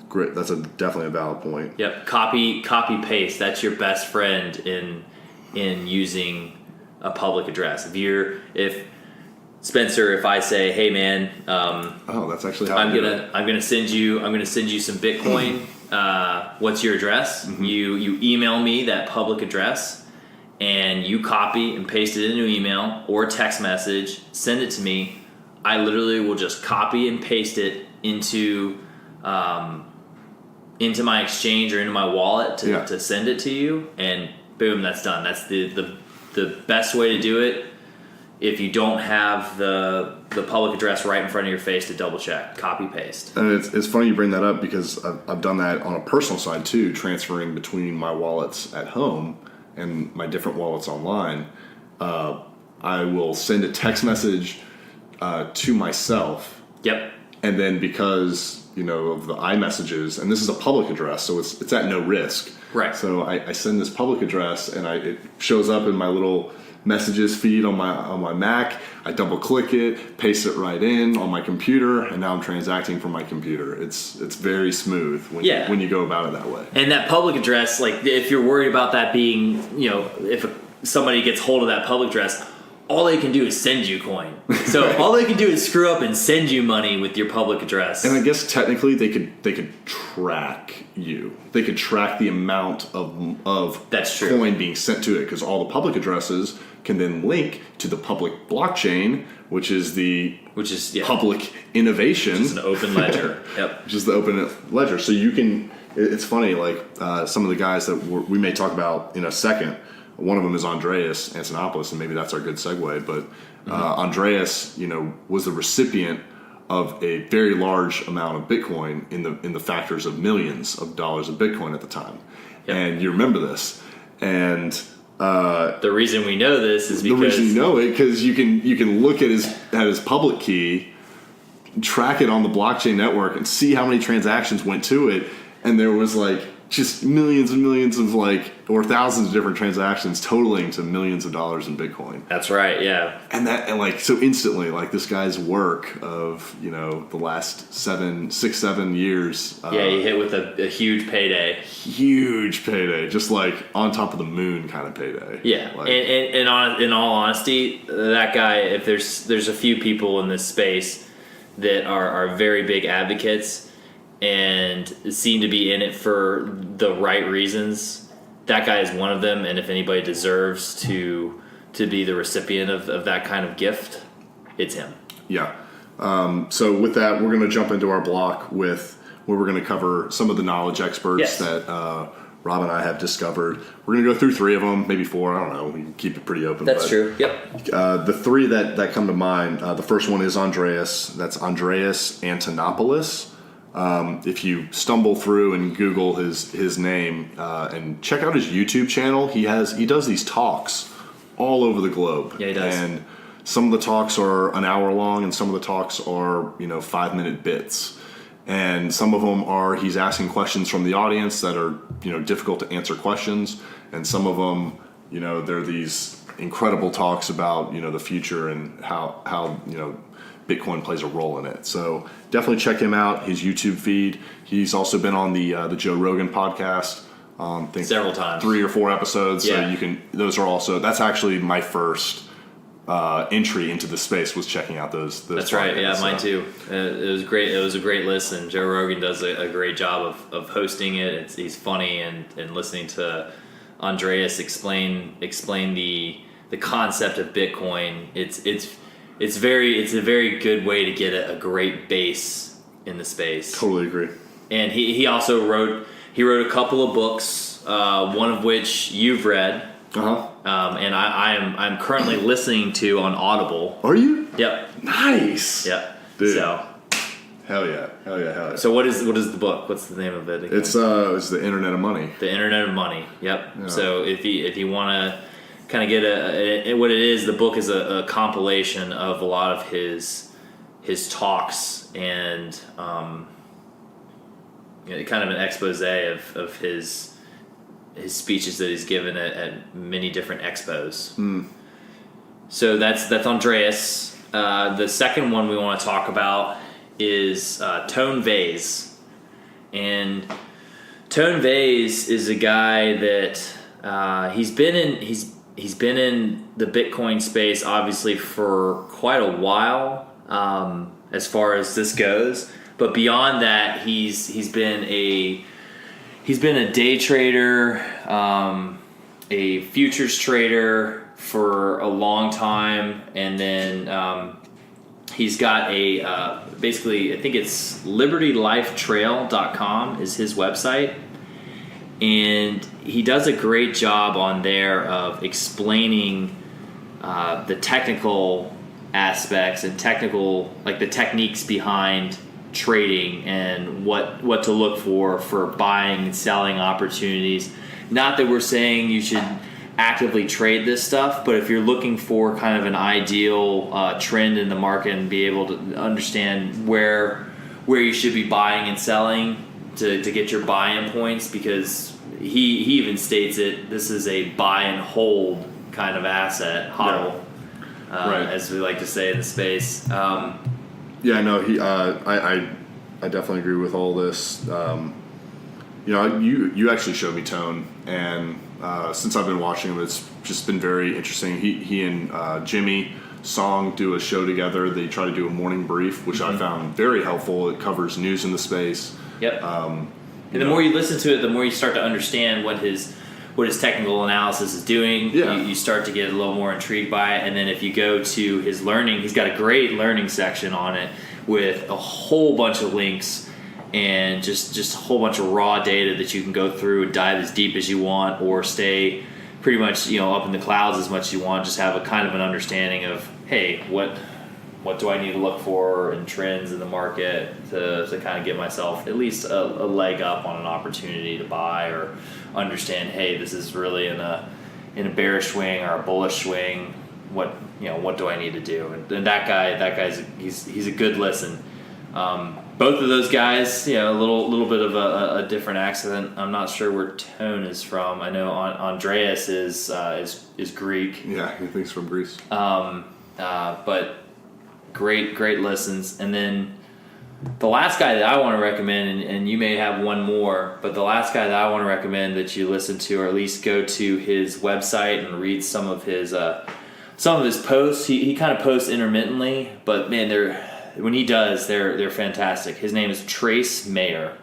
[SPEAKER 1] great. That's definitely a valid point.
[SPEAKER 2] Yep. Copy paste. That's your best friend in using a public address. If Spencer, if I say, hey man,
[SPEAKER 1] that's actually how
[SPEAKER 2] I'm gonna send you some Bitcoin. What's your address? Mm-hmm. You email me that public address, and you copy and paste it into an email or text message. Send it to me. I literally will just copy and paste it into my exchange or into my wallet to send it to you, and boom, that's done. That's the best way to do it. If you don't have the public address right in front of your face, to double check, copy paste.
[SPEAKER 1] And it's funny you bring that up, because I've done that on a personal side too, transferring between my wallets at home and my different wallets online. I will send a text message to myself.
[SPEAKER 2] Yep.
[SPEAKER 1] And then because of the iMessages, and this is a public address, so it's at no risk.
[SPEAKER 2] Right.
[SPEAKER 1] So I send this public address, and it shows up in my little messages feed on my Mac. I double click it, paste it right in on my computer, and now I'm transacting from my computer. It's very smooth when you go about it that way.
[SPEAKER 2] And that public address, like if you're worried about that being, if somebody gets hold of that public address, all they can do is send you coin. So all they can do is screw up and send you money with your public address.
[SPEAKER 1] And I guess technically they could track you. They could track the amount of
[SPEAKER 2] That's true.
[SPEAKER 1] coin being sent to it, because all the public addresses can then link to the public blockchain, which is public innovation.
[SPEAKER 2] Which is an open ledger. Yep.
[SPEAKER 1] Which is the open ledger. So you can. It's funny, like some of the guys that we may talk about in a second. One of them is Andreas Antonopolous, and maybe that's our good segue. But Andreas, was the recipient of a very large amount of Bitcoin in the factors of millions of dollars of Bitcoin at the time. Yep. And you remember this. And
[SPEAKER 2] the reason we know this is because
[SPEAKER 1] the reason you know it, because you can look at his public key, track it on the blockchain network, and see how many transactions went to it. And there was just millions and millions of or thousands of different transactions totaling to millions of dollars in Bitcoin.
[SPEAKER 2] That's right, yeah.
[SPEAKER 1] And so instantly, this guy's work of, the last 7 years.
[SPEAKER 2] He hit with a huge payday.
[SPEAKER 1] Huge payday. Just on top of the moon kind of payday.
[SPEAKER 2] Yeah. In all honesty, that guy, if there's a few people in this space that are very big advocates and seem to be in it for the right reasons, that guy is one of them. And if anybody deserves to be the recipient of that kind of gift, it's him.
[SPEAKER 1] Yeah. So with that, we're going to jump into our block where we're going to cover some of the knowledge experts that Rob and I have discovered. We're going to go through 3 of them, maybe 4. I don't know. We can keep it pretty open.
[SPEAKER 2] That's true. Yep.
[SPEAKER 1] The 3 that come to mind, the first one is Andreas. That's Andreas Antonopolous. If you stumble through and Google his name and check out his YouTube channel, he does these talks all over the globe.
[SPEAKER 2] Yeah, he does.
[SPEAKER 1] And some of the talks are an hour long, and some of the talks are 5-minute bits. And some of them are he's asking questions from the audience that are difficult to answer questions, and some of them they're these incredible talks about the future and how Bitcoin plays a role in it. So definitely check him out, his YouTube feed. He's also been on the Joe Rogan podcast. I think
[SPEAKER 2] several times,
[SPEAKER 1] 3 or 4 episodes.
[SPEAKER 2] Yeah.
[SPEAKER 1] So those are also, that's actually my first entry into the space, was checking out those.
[SPEAKER 2] That's right. Yeah, mine too. It was great. It was a great listen. Joe Rogan does a great job of hosting it. He's funny, and listening to Andreas explain the concept of Bitcoin. It's a very good way to get a great base in the space.
[SPEAKER 1] Totally agree.
[SPEAKER 2] And he also wrote a couple of books, one of which you've read. And I'm currently listening to on Audible.
[SPEAKER 1] Are you?
[SPEAKER 2] Yep.
[SPEAKER 1] Nice.
[SPEAKER 2] Yep.
[SPEAKER 1] Dude.
[SPEAKER 2] So.
[SPEAKER 1] Hell yeah.
[SPEAKER 2] So what is the book? What's the name of it again?
[SPEAKER 1] It's the Internet of Money.
[SPEAKER 2] The Internet of Money. Yep.
[SPEAKER 1] Yeah.
[SPEAKER 2] So if you want to kind of get what it is, the book is a compilation of a lot of his talks and kind of an expose of his speeches that he's given at many different expos. So that's Andreas. The second one we want to talk about is Tone Vays. And Tone Vays is a guy that he's been in the Bitcoin space obviously for quite a while, as far as this goes. But beyond that, he's been a day trader, a futures trader for a long time, and then he's got a basically, I think it's libertylifetrail.com is his website, and he does a great job on there of explaining the technical aspects and the techniques behind trading and what to look for buying and selling opportunities. Not that we're saying you should actively trade this stuff, but if you're looking for kind of an ideal trend in the market and be able to understand where you should be buying and selling to get your buy-in points, because he even states it, this is a buy and hold kind of asset, hodl,
[SPEAKER 1] Right.
[SPEAKER 2] as we like to say in the space.
[SPEAKER 1] Yeah, no, I definitely agree with all this. You actually showed me Tone, and since I've been watching him, it's just been very interesting. He and Jimmy Song do a show together. They try to do a morning brief, which I found very helpful. It covers news in the space.
[SPEAKER 2] Yep. And the more you listen to it, the more you start to understand what his technical analysis is doing.
[SPEAKER 1] Yeah.
[SPEAKER 2] You start to get a little more intrigued by it. And then if you go to his learning, he's got a great learning section on it with a whole bunch of links and just a whole bunch of raw data that you can go through and dive as deep as you want, or stay pretty much up in the clouds as much as you want. Just have a kind of an understanding of, hey, what do I need to look for in trends in the market to kind of get myself at least a leg up on an opportunity to buy, or understand, hey, this is really in a bearish swing or a bullish swing. What do I need to do? And that guy's he's a good listen. Both of those guys, a little bit of a different accent. I'm not sure where Tone is from. I know Andreas is Greek.
[SPEAKER 1] Yeah, he thinks from Greece.
[SPEAKER 2] But great listens. And then the last guy that I want to recommend, and you may have one more, but the last guy that I want to recommend that you listen to, or at least go to his website and read some of his posts. He kind of posts intermittently, but man, when he does, they're fantastic. His name is Trace Mayer,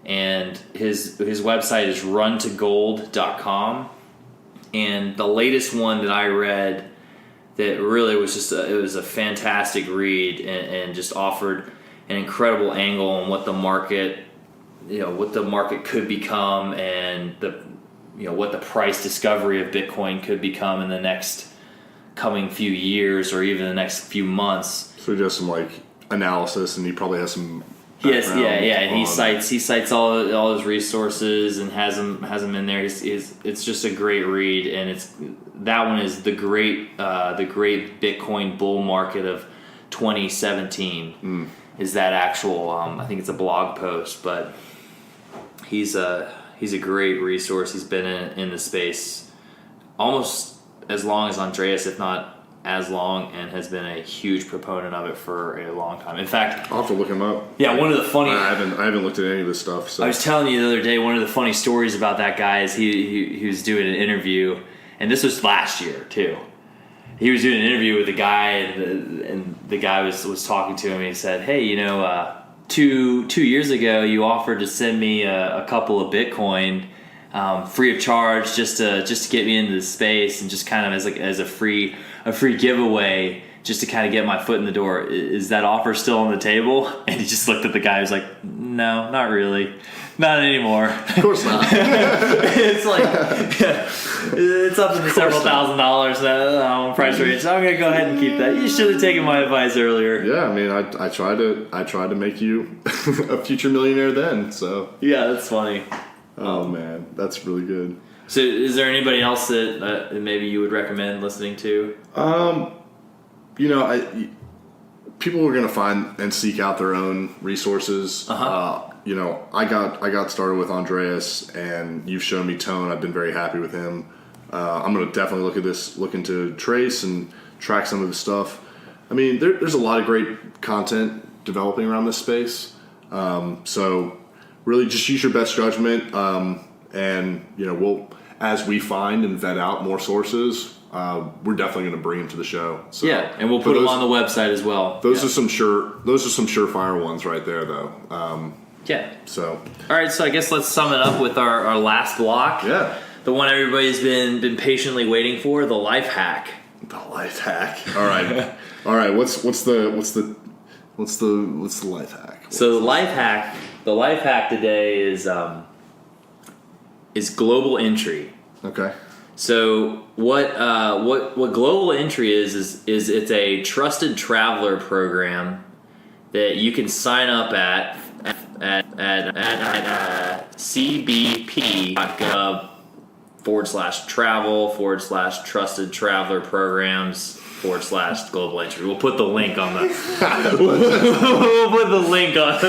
[SPEAKER 2] and his website is runtogold.com. And the latest one that I read that really was it was a fantastic read, and just offered an incredible angle on what the market could become, and what the price discovery of Bitcoin could become in the next coming few years, or even the next few months.
[SPEAKER 1] So he does some analysis, and he probably has some
[SPEAKER 2] Yes,
[SPEAKER 1] background.
[SPEAKER 2] And he cites all his resources and has them in there. It's just a great read, and that one is the great Bitcoin bull market of 2017. Is that actual? I think it's a blog post, but he's a great resource. He's been in the space almost as long as Andreas, if not as long, and has been a huge proponent of it for a long time. In fact,
[SPEAKER 1] I'll have to look him up.
[SPEAKER 2] Yeah, one of the funny.
[SPEAKER 1] I haven't looked at any of this stuff. So.
[SPEAKER 2] I was telling you the other day, one of the funny stories about that guy is he was doing an interview, and this was last year too. He was doing an interview with a guy, and the guy was talking to him. And he said, "Hey, 2 years ago, you offered to send me a couple of Bitcoin free of charge, just to get me into the space, and just kind of as a free giveaway, just to kind of get my foot in the door. Is that offer still on the table?" And he just looked at the guy. He was like, "No, not really, not anymore."
[SPEAKER 1] Of course not.
[SPEAKER 2] It's like it's up to the several $1,000s price range. So I'm gonna go ahead and keep that. You should have taken my advice earlier.
[SPEAKER 1] Yeah, I mean, I tried to make you a future millionaire then. So
[SPEAKER 2] yeah, that's funny.
[SPEAKER 1] Oh man, that's really good.
[SPEAKER 2] So, is there anybody else that maybe you would recommend listening to?
[SPEAKER 1] People are going to find and seek out their own resources. I got started with Andreas, and you've shown me Tone. I've been very happy with him. I'm going to definitely look into Trace and track some of his stuff. I mean, there's a lot of great content developing around this space. So really just use your best judgment. And we'll, as we find and vet out more sources, we're definitely going to bring them to the show. So,
[SPEAKER 2] yeah, and we'll put them on the website as well.
[SPEAKER 1] Those are some surefire ones right there, though.
[SPEAKER 2] Yeah.
[SPEAKER 1] So.
[SPEAKER 2] All right. So I guess let's sum it up with our last block.
[SPEAKER 1] Yeah.
[SPEAKER 2] The one everybody's been patiently waiting for, the life hack.
[SPEAKER 1] The life hack. All right. All right. What's the life hack?
[SPEAKER 2] So the life hack today is global entry.
[SPEAKER 1] Okay.
[SPEAKER 2] So what global entry is it's a trusted traveler program that you can sign up at cbp.gov/travel/trusted traveler programs /global entry. We'll put the link on the we'll put the link on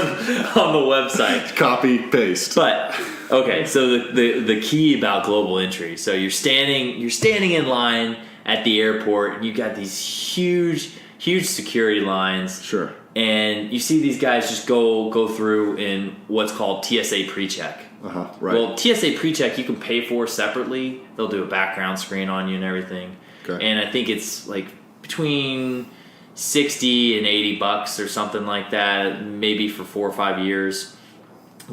[SPEAKER 2] the website.
[SPEAKER 1] Copy paste.
[SPEAKER 2] But okay, so the key about global entry. So you're standing in line at the airport, and you got these huge security lines.
[SPEAKER 1] Sure.
[SPEAKER 2] And you see these guys just go through in what's called TSA PreCheck.
[SPEAKER 1] Right.
[SPEAKER 2] Well, TSA PreCheck you can pay for separately. They'll do a background screen on you and everything.
[SPEAKER 1] Okay.
[SPEAKER 2] And I think it's like between $60 and $80 or something like that, maybe for 4 or 5 years.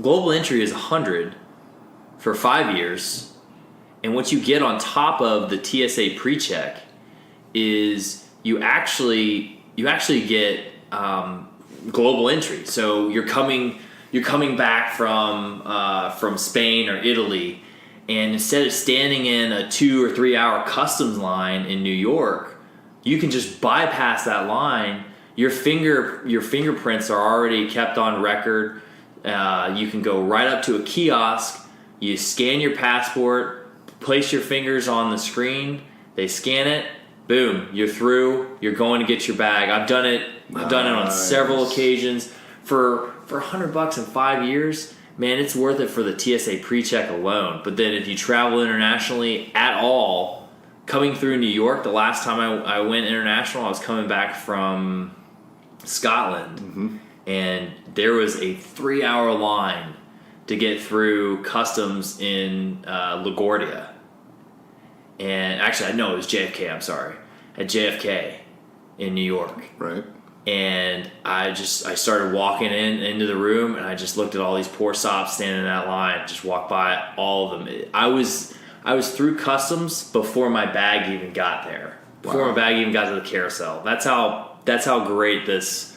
[SPEAKER 2] Global entry is $100 for 5 years, and what you get on top of the TSA PreCheck is you actually get global entry. So you're coming back from Spain or Italy, and instead of standing in a 2 or 3 hour customs line in New York, you can just bypass that line. Your fingerprints are already kept on record. You can go right up to a kiosk. You scan your passport, place your fingers on the screen. They scan it. Boom, you're through. You're going to get your bag. I've done it on several occasions. For $100 in 5 years, man, it's worth it for the TSA PreCheck alone. But then if you travel internationally at all, coming through New York, the last time I went international, I was coming back from Scotland.
[SPEAKER 1] Mm-hmm.
[SPEAKER 2] And there was a 3 hour line to get through customs in LaGuardia. And actually, no, it was JFK, I'm sorry. At JFK in New York.
[SPEAKER 1] Right.
[SPEAKER 2] And I started walking into the room, and I just looked at all these poor sops standing in that line, just walked by all of them. I was through customs before my bag even got there. Before my bag even got to the carousel. That's how great this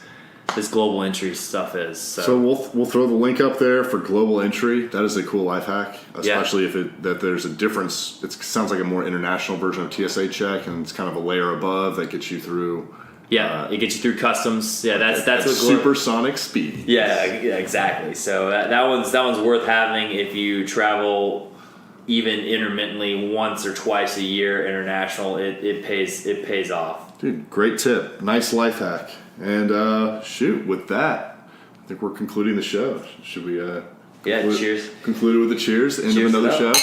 [SPEAKER 2] global entry stuff is.
[SPEAKER 1] So we'll throw the link up there for global entry. That is a cool life hack, especially if there's a difference. It sounds like a more international version of TSA check, and it's kind of a layer above that gets you through
[SPEAKER 2] Yeah, it gets you through customs. Yeah, that's what
[SPEAKER 1] supersonic speed.
[SPEAKER 2] Yeah, exactly. So that one's worth having if you travel even intermittently once or twice a year international. It pays off.
[SPEAKER 1] Dude, great tip. Nice life hack. And with that, I think we're concluding the show. Should we?
[SPEAKER 2] Cheers.
[SPEAKER 1] Conclude it with a cheers. End of another show.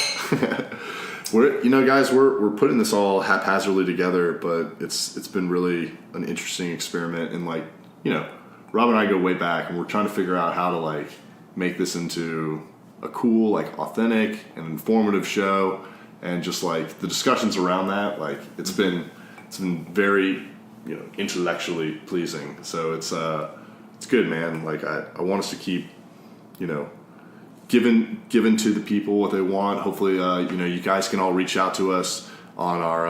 [SPEAKER 1] Guys, we're putting this all haphazardly together, but it's been really an interesting experiment. And Rob and I go way back, and we're trying to figure out how to make this into a cool, authentic and informative show. And just the discussions around that, it's been very intellectually pleasing. So it's good, man. I want us to keep given to the people what they want. Hopefully, you guys can all reach out to us on our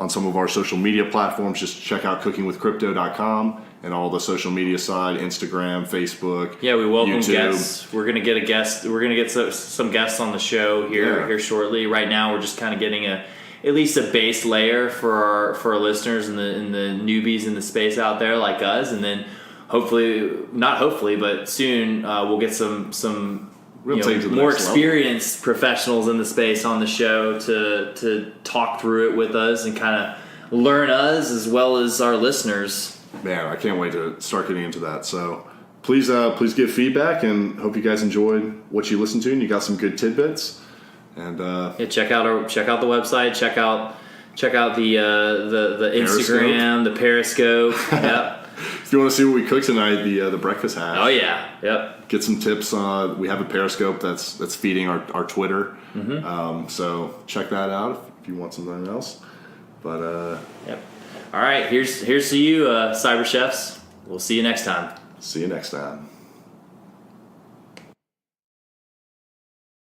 [SPEAKER 1] on some of our social media platforms. Just check out cookingwithcrypto.com and all the social media side, Instagram, Facebook.
[SPEAKER 2] Yeah, we welcome
[SPEAKER 1] YouTube.
[SPEAKER 2] guests. We're gonna get a guest. We're gonna get some guests on the show here shortly. Right now, we're just kind of getting at least a base layer for our listeners and the newbies in the space out there like us, and then but soon we'll get some more experienced professionals in the space on the show to talk through it with us and kind of learn us as well as our listeners.
[SPEAKER 1] Man, I can't wait to start getting into that. So please give feedback, and hope you guys enjoyed what you listened to and you got some good tidbits. And
[SPEAKER 2] check out the website, check out the Instagram, the Periscope. Yep.
[SPEAKER 1] If you want to see what we cooked tonight, the breakfast hash.
[SPEAKER 2] Oh yeah, yep.
[SPEAKER 1] Get some tips. We have a Periscope that's feeding our Twitter. Mm-hmm. So check that out if you want something else. But
[SPEAKER 2] yep. All right, here's to you, cyber chefs. We'll see you next time.
[SPEAKER 1] See you next time.